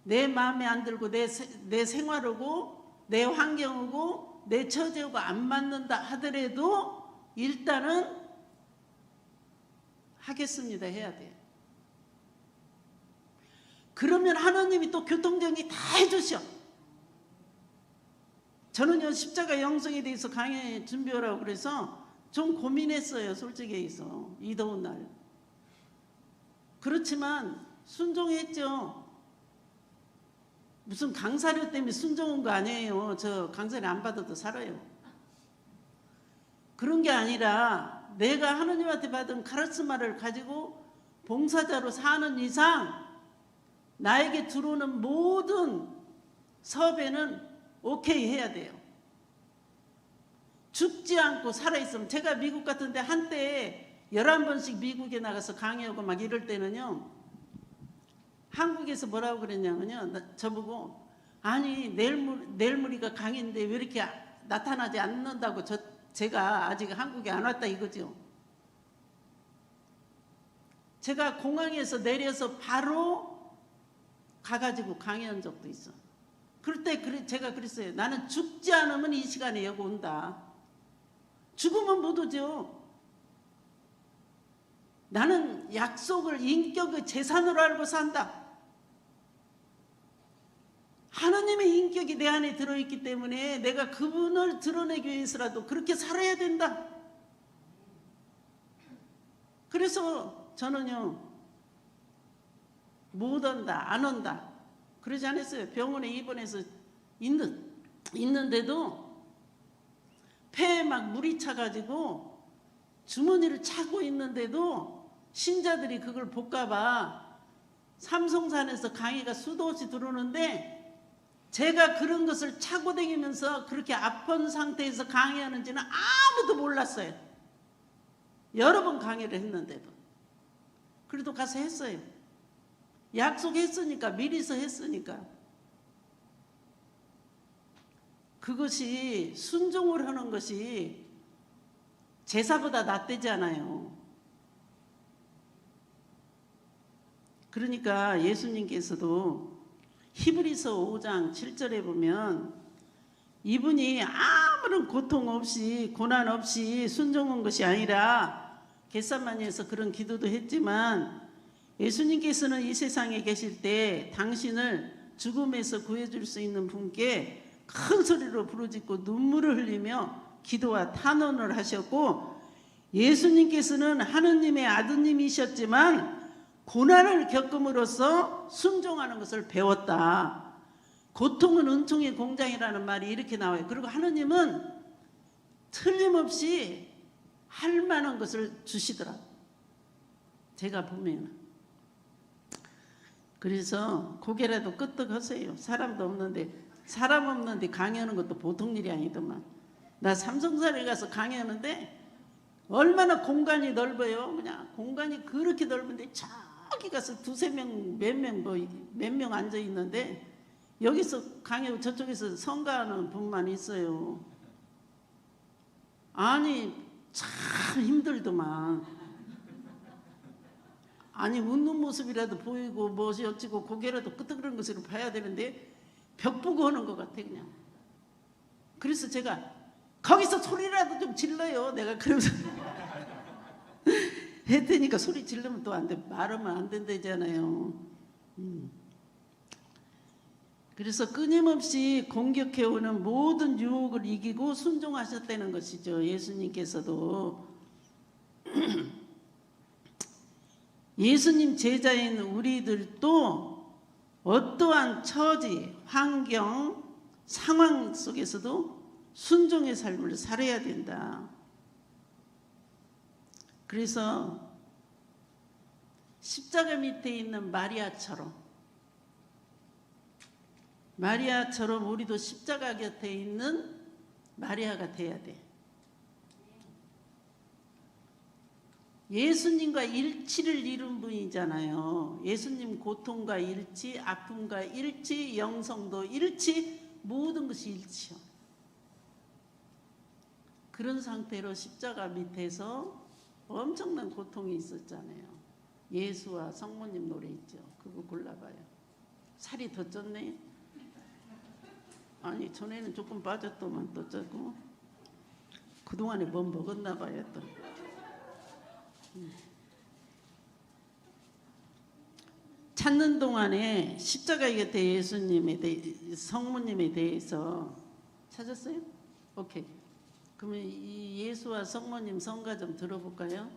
내 마음에 안 들고 내 생활하고 내 환경하고 내 처지하고 안 맞는다 하더라도 일단은 하겠습니다 해야 돼요. 그러면 하나님이 또 교통정리 다 해주셔. 저는요, 십자가 영성에 대해서 강의 준비하라고 그래서 좀 고민했어요. 솔직히 해서 이 더운 날. 그렇지만 순종했죠. 무슨 강사료 때문에 순종한 거 아니에요. 저 강사료 안 받아도 살아요. 그런 게 아니라 내가 하나님한테 받은 카리스마를 가지고 봉사자로 사는 이상 나에게 들어오는 모든 섭외는 오케이 해야 돼요. 죽지 않고 살아있으면, 제가 미국 같은데 한때 11번씩 미국에 나가서 강의하고 막 이럴 때는요, 한국에서 뭐라고 그랬냐면요, 저보고 아니 내일모레가 강의인데 왜 이렇게 나타나지 않는다고, 제가 아직 한국에 안 왔다 이거죠. 제가 공항에서 내려서 바로 가가지고 강의한 적도 있어. 그럴 때 제가 그랬어요. 나는 죽지 않으면 이 시간에 여기 온다. 죽으면 못 오죠. 나는 약속을 인격의 재산으로 알고 산다. 하나님의 인격이 내 안에 들어있기 때문에 내가 그분을 드러내기 위해서라도 그렇게 살아야 된다. 그래서 저는요, 못 온다, 안 온다 그러지 않았어요. 병원에 입원해서 있는데도 폐에 막 물이 차가지고 주머니를 차고 있는데도 신자들이 그걸 볼까봐 삼성산에서 강의가 수도 없이 들어오는데, 제가 그런 것을 차고 다니면서 그렇게 아픈 상태에서 강의하는지는 아무도 몰랐어요. 여러 번 강의를 했는데도. 그래도 가서 했어요. 약속했으니까, 미리서 했으니까. 그것이 순종을 하는 것이 제사보다 낫대잖아요. 그러니까 예수님께서도 히브리서 5장 7절에 보면 이분이 아무런 고통 없이 고난 없이 순종한 것이 아니라 겟세마니에서 그런 기도도 했지만 예수님께서는 이 세상에 계실 때 당신을 죽음에서 구해줄 수 있는 분께 큰 소리로 부르짖고 눈물을 흘리며 기도와 탄원을 하셨고, 예수님께서는 하느님의 아드님이셨지만 고난을 겪음으로써 순종하는 것을 배웠다. 고통은 은총의 공장이라는 말이 이렇게 나와요. 그리고 하느님은 틀림없이 할 만한 것을 주시더라. 제가 보면. 그래서 고개라도 끄떡하세요. 사람도 없는데, 사람 없는데 강의하는 것도 보통 일이 아니더만. 나 삼성사를 가서 강의하는데 얼마나 공간이 넓어요. 그냥 공간이 그렇게 넓은데 저기 가서 두세 명, 몇 명 앉아 있는데 여기서 강의하고 저쪽에서 성가하는 분만 있어요. 아니 참 힘들더만. 아니 웃는 모습이라도 보이고 무엇이 어찌고 고개라도 끄덕거리는 것으로 봐야 되는데 벽 보고 하는 것 같아 그냥. 그래서 제가 거기서 소리라도 좀 질러요. 내가 그러면서 했더니까 소리 질르면 또 안 돼. 말하면 안 된다잖아요. 그래서 끊임없이 공격해오는 모든 유혹을 이기고 순종하셨다는 것이죠. 예수님께서도. 예수님 제자인 우리들도 어떠한 처지, 환경, 상황 속에서도 순종의 삶을 살아야 된다. 그래서 십자가 밑에 있는 마리아처럼 우리도 십자가 곁에 있는 마리아가 돼야 돼. 예수님과 일치를 이룬 분이잖아요. 예수님 고통과 일치, 아픔과 일치, 영성도 일치, 모든 것이 일치요. 그런 상태로 십자가 밑에서 엄청난 고통이 있었잖아요. 예수와 성모님 노래 있죠. 그거 골라봐요. 살이 더 쪘네. 아니 전에는 조금 빠졌더만 또 쪘고 그동안에 뭐 먹었나 봐요 또. 찾는 동안에 십자가 곁에 예수님에 대해 성모님에 대해서 찾았어요? 오케이. 그러면 이 예수와 성모님 성가 좀 들어볼까요?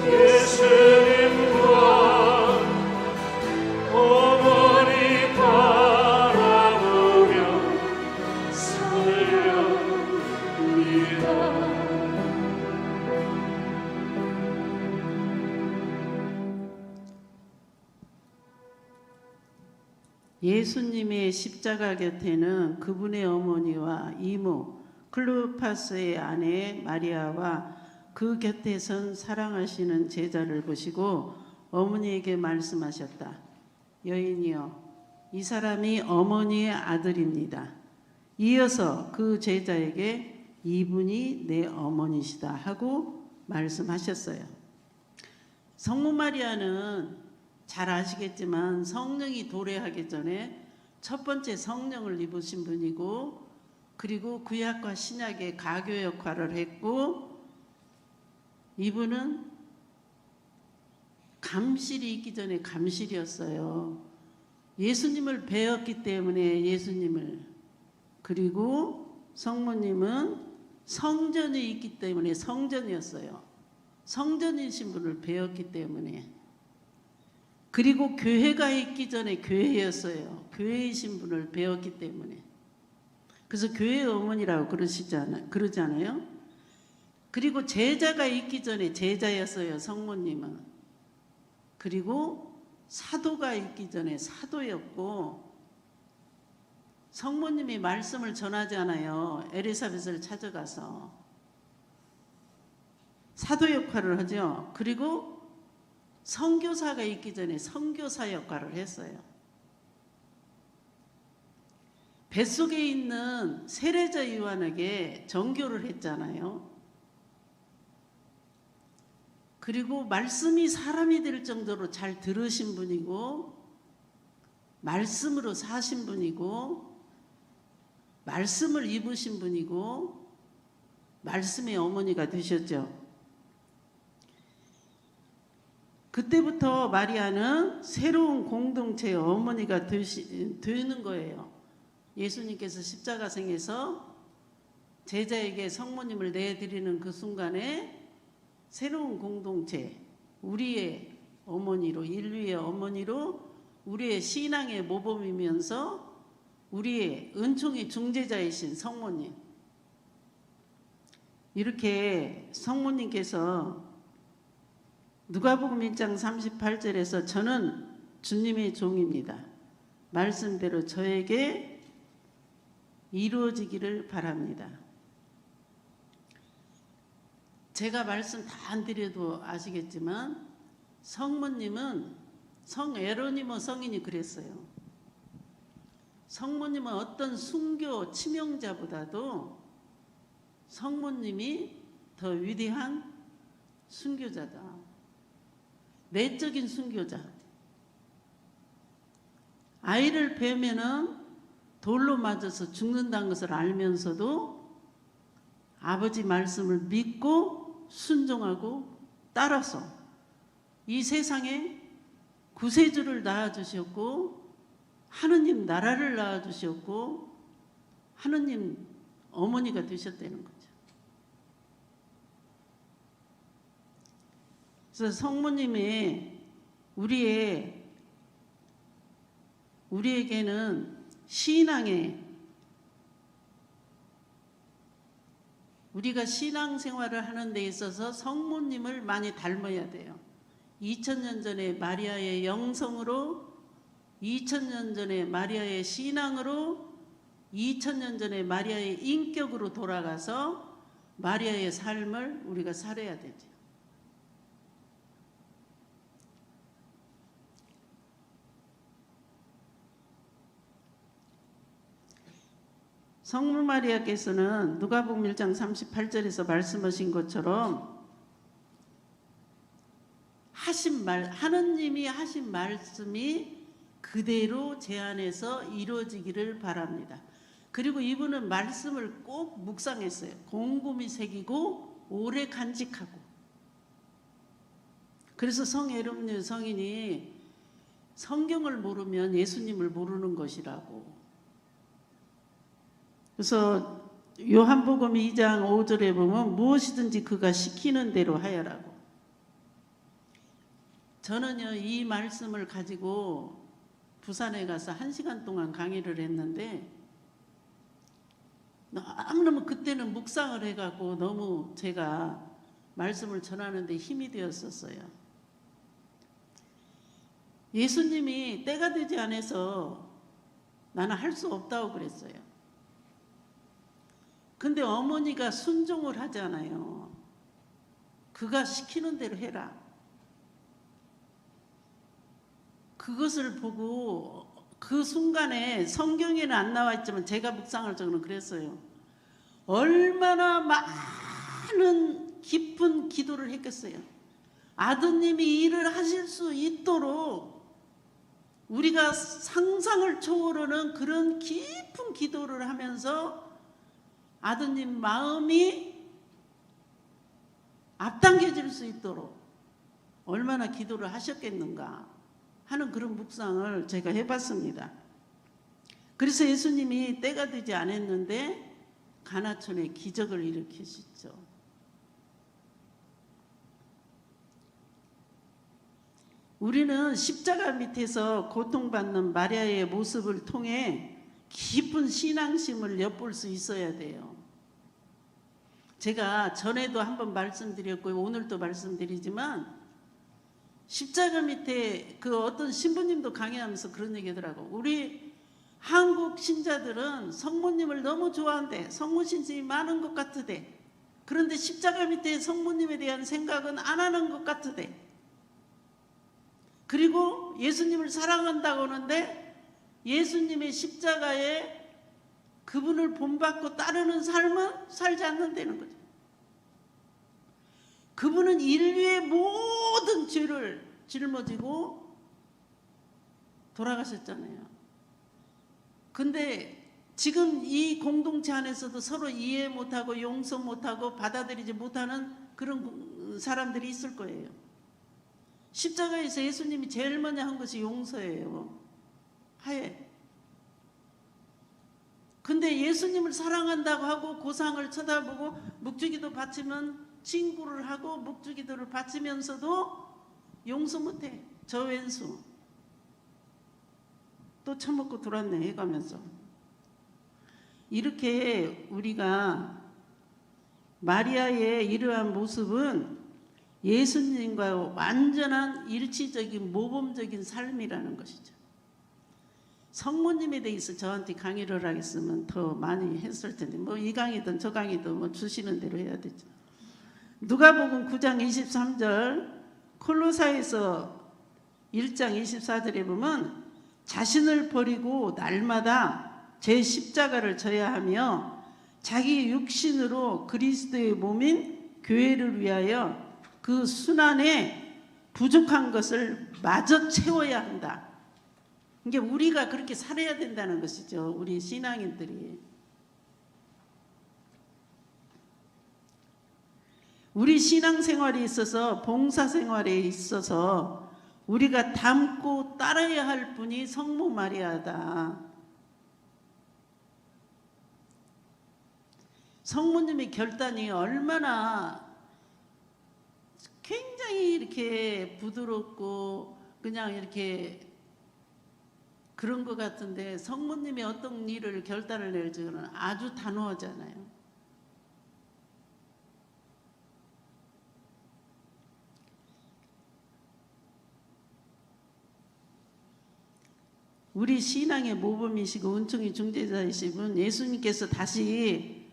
예수님과 예수님의 십자가 곁에는 그분의 어머니와 이모 클로파스의 아내 마리아와 그 곁에 선 사랑하시는 제자를 보시고 어머니에게 말씀하셨다. 여인이여, 이 사람이 어머니의 아들입니다. 이어서 그 제자에게 이분이 내 어머니시다 하고 말씀하셨어요. 성모 마리아는 잘 아시겠지만 성령이 도래하기 전에 첫 번째 성령을 입으신 분이고, 그리고 구약과 신약의 가교 역할을 했고, 이분은 감실이 있기 전에 감실이었어요. 예수님을 배웠기 때문에 예수님을, 그리고 성모님은 성전이 있기 때문에 성전이었어요. 성전이신 분을 배웠기 때문에. 그리고 교회가 있기 전에 교회였어요. 교회이신 분을 배웠기 때문에. 그래서 교회 어머니라고 그러잖아요. 그리고 제자가 있기 전에 제자였어요. 성모님은. 그리고 사도가 있기 전에 사도였고, 성모님이 말씀을 전하잖아요. 엘리사벳을 찾아가서 사도 역할을 하죠. 그리고 선교사가 있기 전에 선교사 역할을 했어요. 뱃속에 있는 세례자 요한에게 전교를 했잖아요. 그리고 말씀이 사람이 될 정도로 잘 들으신 분이고, 말씀으로 사신 분이고, 말씀을 입으신 분이고, 말씀의 어머니가 되셨죠. 그때부터 마리아는 새로운 공동체의 어머니가 되는 거예요. 예수님께서 십자가생에서 제자에게 성모님을 내드리는 그 순간에 새로운 공동체, 우리의 어머니로, 인류의 어머니로, 우리의 신앙의 모범이면서 우리의 은총의 중재자이신 성모님, 이렇게 성모님께서 누가복음 1장 38절에서 저는 주님의 종입니다. 말씀대로 저에게 이루어지기를 바랍니다. 제가 말씀 다 안 드려도 아시겠지만 성모님은 성에로니모 성인이 그랬어요. 성모님은 어떤 순교 치명자보다도 성모님이 더 위대한 순교자다. 내적인 순교자. 아이를 베면은 돌로 맞아서 죽는다는 것을 알면서도 아버지 말씀을 믿고 순종하고 따라서 이 세상에 구세주를 낳아주셨고, 하느님 나라를 낳아주셨고, 하느님 어머니가 되셨다는 거죠. 그래서 성모님이 우리에게는 우리가 신앙생활을 하는 데 있어서 성모님을 많이 닮아야 돼요. 2000년 전에 마리아의 영성으로, 2000년 전에 마리아의 신앙으로, 2000년 전에 마리아의 인격으로 돌아가서 마리아의 삶을 우리가 살아야 되죠. 성모 마리아께서는 누가복음 1장 38절에서 말씀하신 것처럼 하느님이 하신 말씀이 그대로 제 안에서 이루어지기를 바랍니다. 그리고 이분은 말씀을 꼭 묵상했어요. 곰곰이 새기고 오래 간직하고. 그래서 성에롬느 성인이 성경을 모르면 예수님을 모르는 것이라고. 그래서 요한복음 2장 5절에 보면 무엇이든지 그가 시키는 대로 하여라고. 저는요, 이 말씀을 가지고 부산에 가서 1시간 동안 강의를 했는데 너무너무 그때는 묵상을 해갖고 너무 제가 말씀을 전하는데 힘이 되었었어요. 예수님이 때가 되지 않아서 나는 할 수 없다고 그랬어요. 근데 어머니가 순종을 하잖아요. 그가 시키는 대로 해라. 그것을 보고 그 순간에 성경에는 안 나와 있지만 제가 묵상할 적은 그랬어요. 얼마나 많은 깊은 기도를 했겠어요. 아드님이 일을 하실 수 있도록 우리가 상상을 초월하는 그런 깊은 기도를 하면서 아드님 마음이 앞당겨질 수 있도록 얼마나 기도를 하셨겠는가 하는 그런 묵상을 제가 해봤습니다. 그래서 예수님이 때가 되지 않았는데 가나촌에 기적을 일으키시죠. 우리는 십자가 밑에서 고통받는 마리아의 모습을 통해 깊은 신앙심을 엿볼 수 있어야 돼요. 제가 전에도 한번 말씀드렸고 오늘도 말씀드리지만 십자가 밑에 그 어떤 신부님도 강의하면서 그런 얘기하더라고. 우리 한국 신자들은 성모님을 너무 좋아한대. 성모 신심이 많은 것 같으대. 그런데 십자가 밑에 성모님에 대한 생각은 안 하는 것 같으대. 그리고 예수님을 사랑한다고 하는데 예수님의 십자가에 그분을 본받고 따르는 삶은 살지 않는다는 거죠. 그분은 인류의 모든 죄를 짊어지고 돌아가셨잖아요. 근데 지금 이 공동체 안에서도 서로 이해 못하고 용서 못하고 받아들이지 못하는 그런 사람들이 있을 거예요. 십자가에서 예수님이 제일 먼저 한 것이 용서예요. 하에. 근데 예수님을 사랑한다고 하고 고상을 쳐다보고 묵주기도 바치면 친구를 하고 묵주기도를 바치면서도 용서 못해. 저 왼수 또 처먹고 돌았네 해가면서. 이렇게 우리가 마리아의 이러한 모습은 예수님과 완전한 일치적인 모범적인 삶이라는 것이죠. 성모님에 대해서 저한테 강의를 하겠으면 더 많이 했을 텐데 뭐 이 강의든 저 강의든 뭐 주시는 대로 해야 되죠. 누가복음 9장 23절, 콜로사에서 1장 24절에 보면 자신을 버리고 날마다 제 십자가를 져야 하며 자기 육신으로 그리스도의 몸인 교회를 위하여 그 순환에 부족한 것을 마저 채워야 한다. 이게 우리가 그렇게 살아야 된다는 것이죠. 우리 신앙인들이. 우리 신앙생활에 있어서 봉사생활에 있어서 우리가 닮고 따라야 할 분이 성모 마리아다. 성모님의 결단이 얼마나 굉장히 이렇게 부드럽고 그냥 이렇게 그런 것 같은데 성모님이 어떤 일을 결단을 낼지는 아주 단호하잖아요. 우리 신앙의 모범이시고 은총의 중재자이시군 예수님께서 다시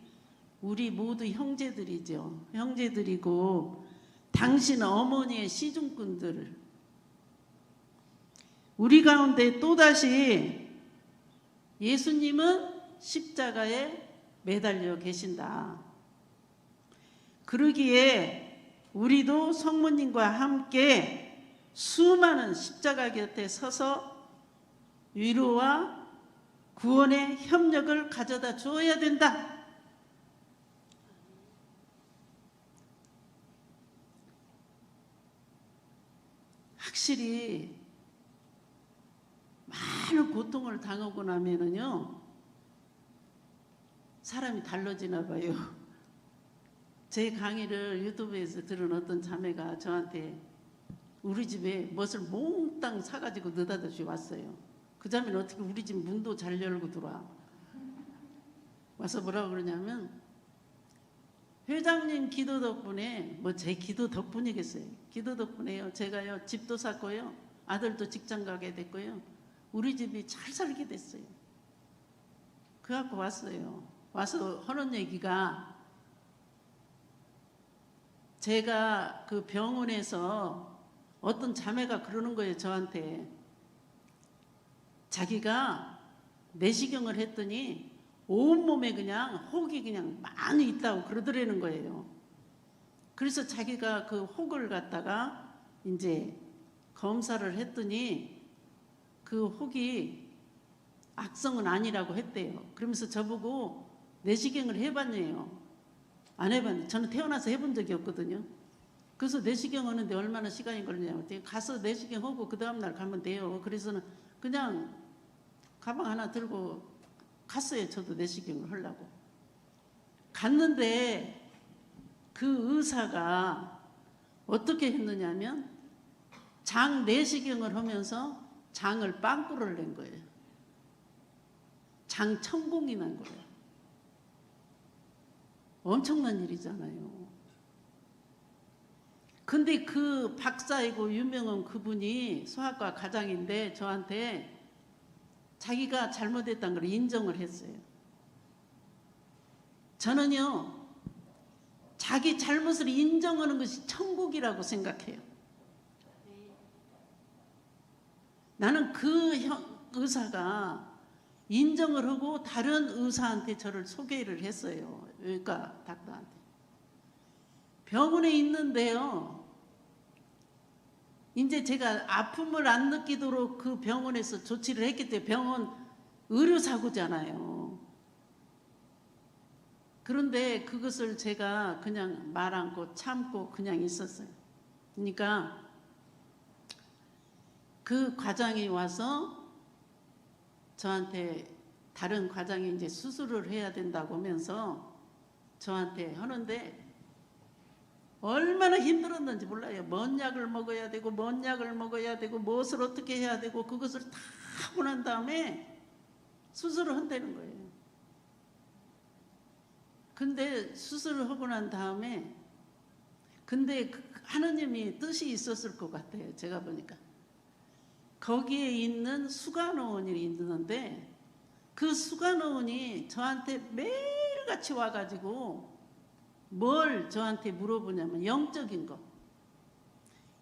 우리 모두 형제들이죠. 형제들이고 당신 어머니의 시중꾼들을 우리 가운데 또다시 예수님은 십자가에 매달려 계신다. 그러기에 우리도 성모님과 함께 수많은 십자가 곁에 서서 위로와 구원의 협력을 가져다 주어야 된다. 확실히 많은 고통을 당하고 나면은요 사람이 달라지나 봐요. 제 강의를 유튜브에서 들은 어떤 자매가 저한테 우리 집에 무엇을 몽땅 사가지고 느닷없이 왔어요. 그 자매는 어떻게 우리 집 문도 잘 열고 들어와. 와서 뭐라고 그러냐면 회장님 기도 덕분에 뭐 제 기도 덕분이겠어요. 기도 덕분에요. 제가요 집도 샀고요. 아들도 직장 가게 됐고요. 우리 집이 잘 살게 됐어요. 그래갖고 왔어요. 와서 하는 얘기가, 제가 그 병원에서 어떤 자매가 그러는 거예요, 저한테. 자기가 내시경을 했더니 온몸에 그냥 혹이 그냥 많이 있다고 그러더라는 거예요. 그래서 자기가 그 혹을 갖다가 이제 검사를 했더니 그 혹이 악성은 아니라고 했대요. 그러면서 저보고 내시경을 해봤네요. 안 해봤는데, 저는 태어나서 해본 적이 없거든요. 그래서 내시경 하는데 얼마나 시간이 걸리냐고. 가서 내시경 하고 그 다음날 가면 돼요. 그래서는 그냥 가방 하나 들고 갔어요. 저도 내시경을 하려고. 갔는데 그 의사가 어떻게 했느냐면 장 내시경을 하면서 장을 빵꾸를 낸 거예요. 장 천공이 난 거예요. 엄청난 일이잖아요. 근데 그 박사이고 유명한 그분이 소아과 과장인데 저한테 자기가 잘못했다는 걸 인정을 했어요. 저는요, 자기 잘못을 인정하는 것이 천국이라고 생각해요. 나는 그 의사가 인정을 하고 다른 의사한테 저를 소개를 했어요. 의과 닥터한테. 병원에 있는데요, 이제 제가 아픔을 안 느끼도록 그 병원에서 조치를 했기 때문에, 병원 의료사고잖아요. 그런데 그것을 제가 그냥 말 않고 참고 그냥 있었어요. 그러니까 그 과장이 와서 저한테, 다른 과장이 이제 수술을 해야 된다고 하면서 저한테 하는데 얼마나 힘들었는지 몰라요. 뭔 약을 먹어야 되고 뭔 약을 먹어야 되고 무엇을 어떻게 해야 되고 그것을 다 하고 난 다음에 수술을 한다는 거예요. 근데 수술을 하고 난 다음에, 근데 하느님이 뜻이 있었을 것 같아요. 제가 보니까 거기에 있는 수간호원이 있는데 그 수간호원이 저한테 매일같이 와가지고 뭘 저한테 물어보냐면 영적인 거.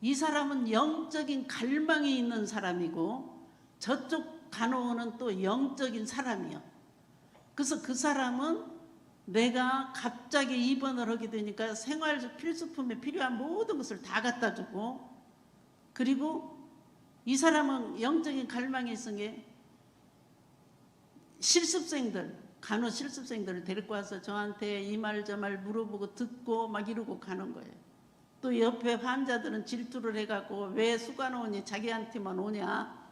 이 사람은 영적인 갈망이 있는 사람이고 저쪽 간호원은 또 영적인 사람이요. 그래서 그 사람은 내가 갑자기 입원을 하게 되니까 생활 필수품에 필요한 모든 것을 다 갖다 주고, 그리고 이 사람은 영적인 갈망이 있은 게 실습생들, 간호 실습생들을 데리고 와서 저한테 이 말 저 말 물어보고 듣고 막 이러고 가는 거예요. 또 옆에 환자들은 질투를 해갖고 왜 수간호원이 자기한테만 오냐,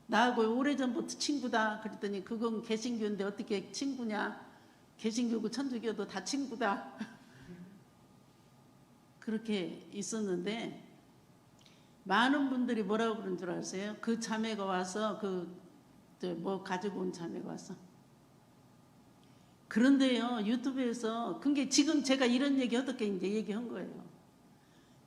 나하고 오래전부터 친구다. 그랬더니 그건 개신교인데 어떻게 친구냐, 개신교고 천주교도 다 친구다. 그렇게 있었는데 많은 분들이 뭐라고 그런 줄 아세요? 그 자매가 와서 뭐 가지고 온 자매가 와서, 그런데요, 유튜브에서, 그게 지금 제가 이런 얘기 어떻게 이제 얘기한 거예요.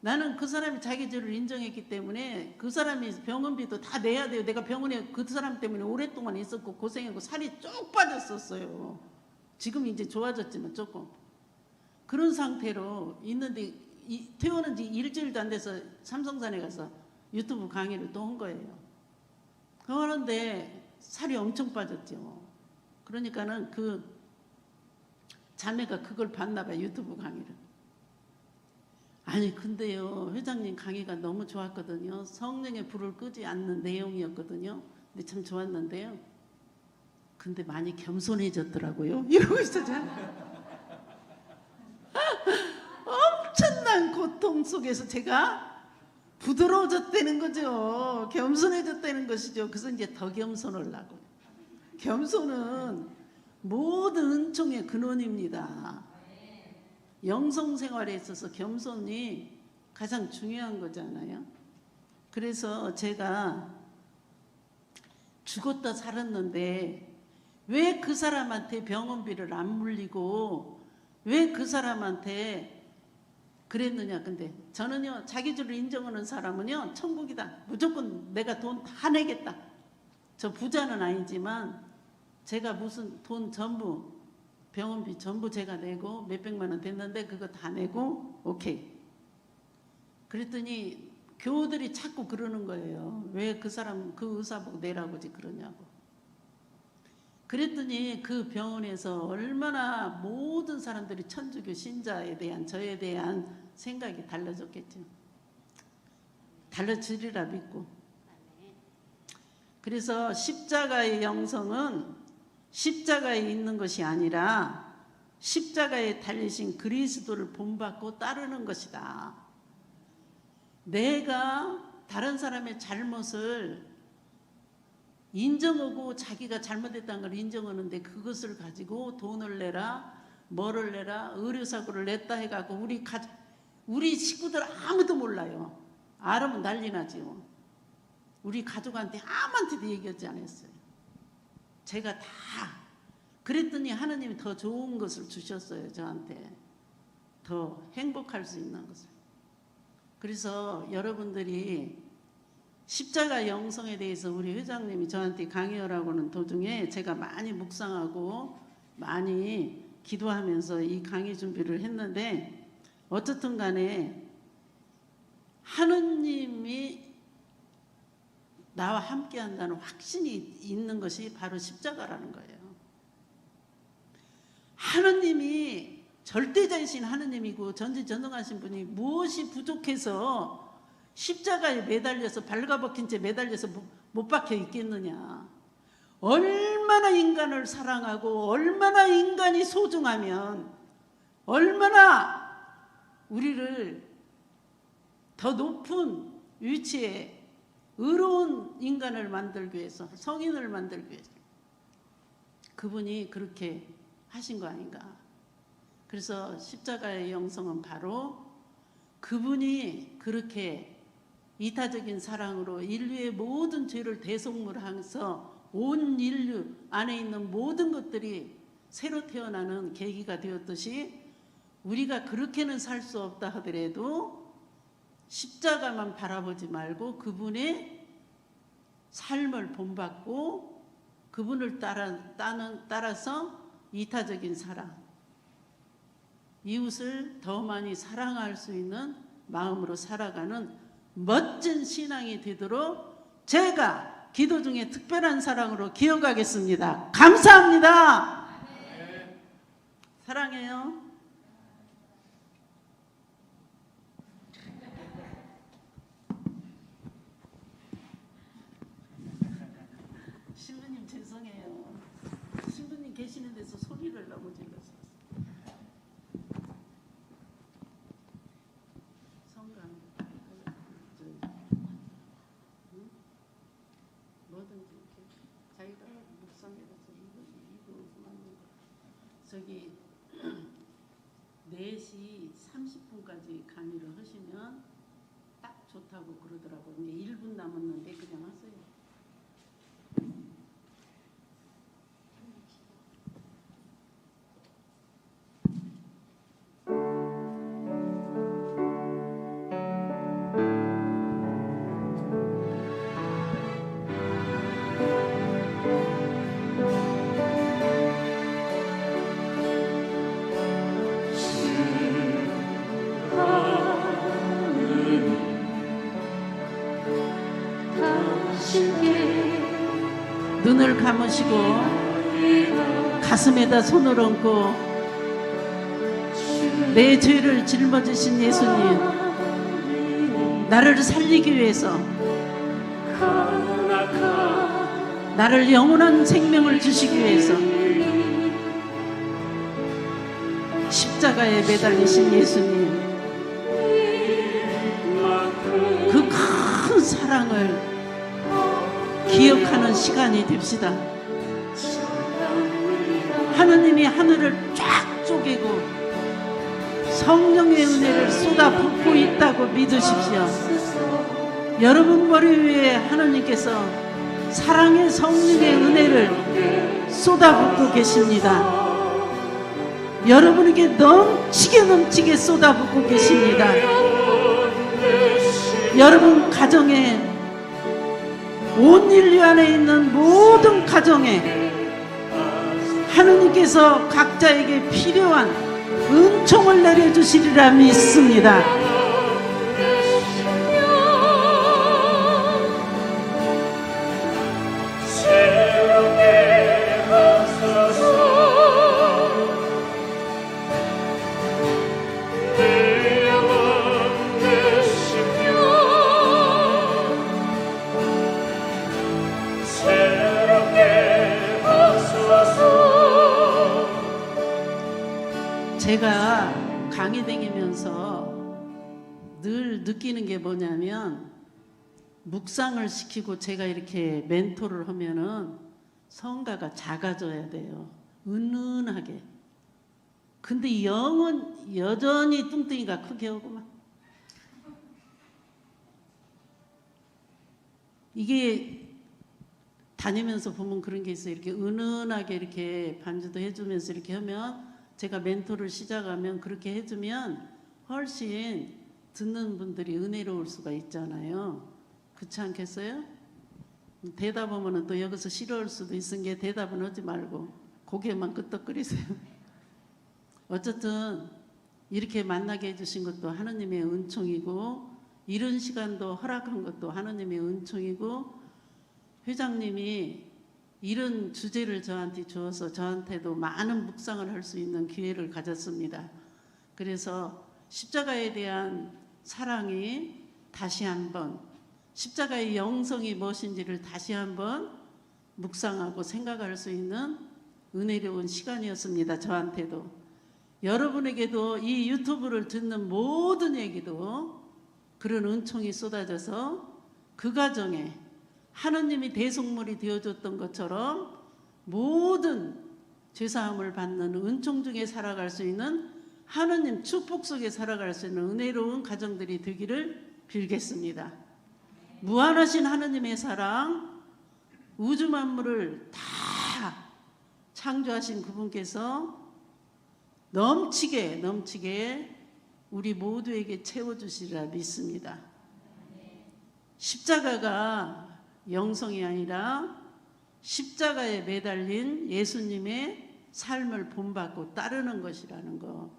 나는 그 사람이 자기 죄를 인정했기 때문에 그 사람이 병원비도 다 내야 돼요. 내가 병원에 그 사람 때문에 오랫동안 있었고 고생하고 살이 쭉 빠졌었어요. 지금 이제 좋아졌지만 조금. 그런 상태로 있는데 퇴원한 지 일주일도 안 돼서 삼성산에 가서 유튜브 강의를 또 한 거예요. 그런데 살이 엄청 빠졌죠. 그러니까는 그 자매가 그걸 봤나 봐요, 유튜브 강의를. 아니 근데요, 회장님 강의가 너무 좋았거든요. 성령의 불을 끄지 않는 내용이었거든요. 근데 참 좋았는데요, 근데 많이 겸손해졌더라고요. 이러고 있었잖아요. 엄청난 고통 속에서 제가 부드러워졌다는 거죠. 겸손해졌다는 것이죠. 그래서 이제 더 겸손하려고. 겸손은 모든 은총의 근원입니다. 영성생활에 있어서 겸손이 가장 중요한 거잖아요. 그래서 제가 죽었다 살았는데 왜 그 사람한테 병원비를 안 물리고 왜 그 사람한테 그랬느냐. 근데 저는요, 자기 죄를 인정하는 사람은요, 천국이다. 무조건 내가 돈 다 내겠다. 저 부자는 아니지만 제가 무슨 돈 전부 병원비 전부 제가 내고 몇백만 원 됐는데 그거 다 내고 오케이. 그랬더니 교우들이 자꾸 그러는 거예요. 왜 그 사람 그 의사 보고 내라고 그러냐고. 그랬더니 그 병원에서 얼마나 모든 사람들이 천주교 신자에 대한 저에 대한 생각이 달라졌겠죠. 달라지리라 믿고. 그래서 십자가의 영성은 십자가에 있는 것이 아니라 십자가에 달리신 그리스도를 본받고 따르는 것이다. 내가 다른 사람의 잘못을 인정하고 자기가 잘못했다는 걸 인정하는데 그것을 가지고 돈을 내라 뭐를 내라 의료사고를 냈다 해갖고 우리 식구들 아무도 몰라요. 알으면 난리 나지요. 우리 가족한테 아무한테도 얘기하지 않았어요. 제가 다 그랬더니 하나님이 더 좋은 것을 주셨어요. 저한테 더 행복할 수 있는 것을. 그래서 여러분들이 십자가 영성에 대해서 우리 회장님이 저한테 강의하라고는 도중에 제가 많이 묵상하고 많이 기도하면서 이 강의 준비를 했는데 어쨌든 간에 하느님이 나와 함께 한다는 확신이 있는 것이 바로 십자가라는 거예요. 하느님이 절대자이신 하느님이고 전지전능하신 분이 무엇이 부족해서 십자가에 매달려서 발가벗긴 채 매달려서 못 박혀 있겠느냐. 얼마나 인간을 사랑하고 얼마나 인간이 소중하면 얼마나 우리를 더 높은 위치에 의로운 인간을 만들기 위해서 성인을 만들기 위해서 그분이 그렇게 하신 거 아닌가. 그래서 십자가의 영성은 바로 그분이 그렇게 이타적인 사랑으로 인류의 모든 죄를 대속물하면서 온 인류 안에 있는 모든 것들이 새로 태어나는 계기가 되었듯이 우리가 그렇게는 살 수 없다 하더라도 십자가만 바라보지 말고 그분의 삶을 본받고 그분을 따라서 이타적인 사랑, 이웃을 더 많이 사랑할 수 있는 마음으로 살아가는 멋진 신앙이 되도록 제가 기도 중에 특별한 사랑으로 기억하겠습니다. 감사합니다. 사랑해요. 신부님 죄송해요. 신부님 계시는 데서 소리를 너무 질렀어요. 뭐든지 이렇게 자기가 묵상해서 이거 맞는 거. 저기 4시 30분까지 강의를 하시면 딱 좋다고 그러더라고요. 근데 1분 남았는데 그냥 하세요. 눈을 감으시고 가슴에다 손을 얹고 내 죄를 짊어지신 예수님, 나를 살리기 위해서 나를 영원한 생명을 주시기 위해서 십자가에 매달리신 예수님, 그 큰 사랑을 기억하는 시간이 됩시다. 하느님이 하늘을 쫙 쪼개고 성령의 은혜를 쏟아붓고 있다고 믿으십시오. 여러분 머리 위에 하느님께서 사랑의 성령의 은혜를 쏟아붓고 계십니다. 여러분에게 넘치게 쏟아붓고 계십니다. 여러분 가정에, 온 인류 안에 있는 모든 가정에 하느님께서 각자에게 필요한 은총을 내려주시리라 믿습니다. 제가 강의 다니면서 늘 느끼는 게 뭐냐면, 묵상을 시키고 제가 이렇게 멘토를 하면은 성가가 작아져야 돼요. 은은하게. 근데 영은 여전히 뚱뚱이가 크게 오구만. 이게 다니면서 보면 그런 게 있어요. 이렇게 은은하게 이렇게 반주도 해주면서 이렇게 하면, 제가 멘토를 시작하면 그렇게 해주면 훨씬 듣는 분들이 은혜로울 수가 있잖아요. 그렇지 않겠어요? 대답하면 또 여기서 싫어할 수도 있으니까 대답은 하지 말고 고개만 끄덕거리세요. 어쨌든 이렇게 만나게 해주신 것도 하느님의 은총이고, 이런 시간도 허락한 것도 하느님의 은총이고, 회장님이 이런 주제를 저한테 주어서 저한테도 많은 묵상을 할 수 있는 기회를 가졌습니다. 그래서 십자가에 대한 사랑이 다시 한번, 십자가의 영성이 무엇인지를 다시 한번 묵상하고 생각할 수 있는 은혜로운 시간이었습니다. 저한테도. 여러분에게도 이 유튜브를 듣는 모든 에게도 그런 은총이 쏟아져서 그 가정에 하느님이 대속물이 되어줬던 것처럼 모든 죄사함을 받는 은총 중에 살아갈 수 있는, 하느님 축복 속에 살아갈 수 있는 은혜로운 가정들이 되기를 빌겠습니다. 무한하신 하느님의 사랑, 우주 만물을 다 창조하신 그분께서 넘치게 우리 모두에게 채워주시리라 믿습니다. 십자가가 영성이 아니라 십자가에 매달린 예수님의 삶을 본받고 따르는 것이라는 거.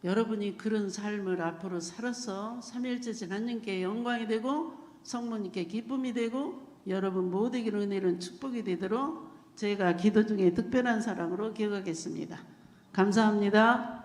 여러분이 그런 삶을 앞으로 살아서 삼위일체신 하느님께 영광이 되고 성모님께 기쁨이 되고 여러분 모두에게 은혜로운 축복이 되도록 제가 기도 중에 특별한 사랑으로 기억하겠습니다. 감사합니다.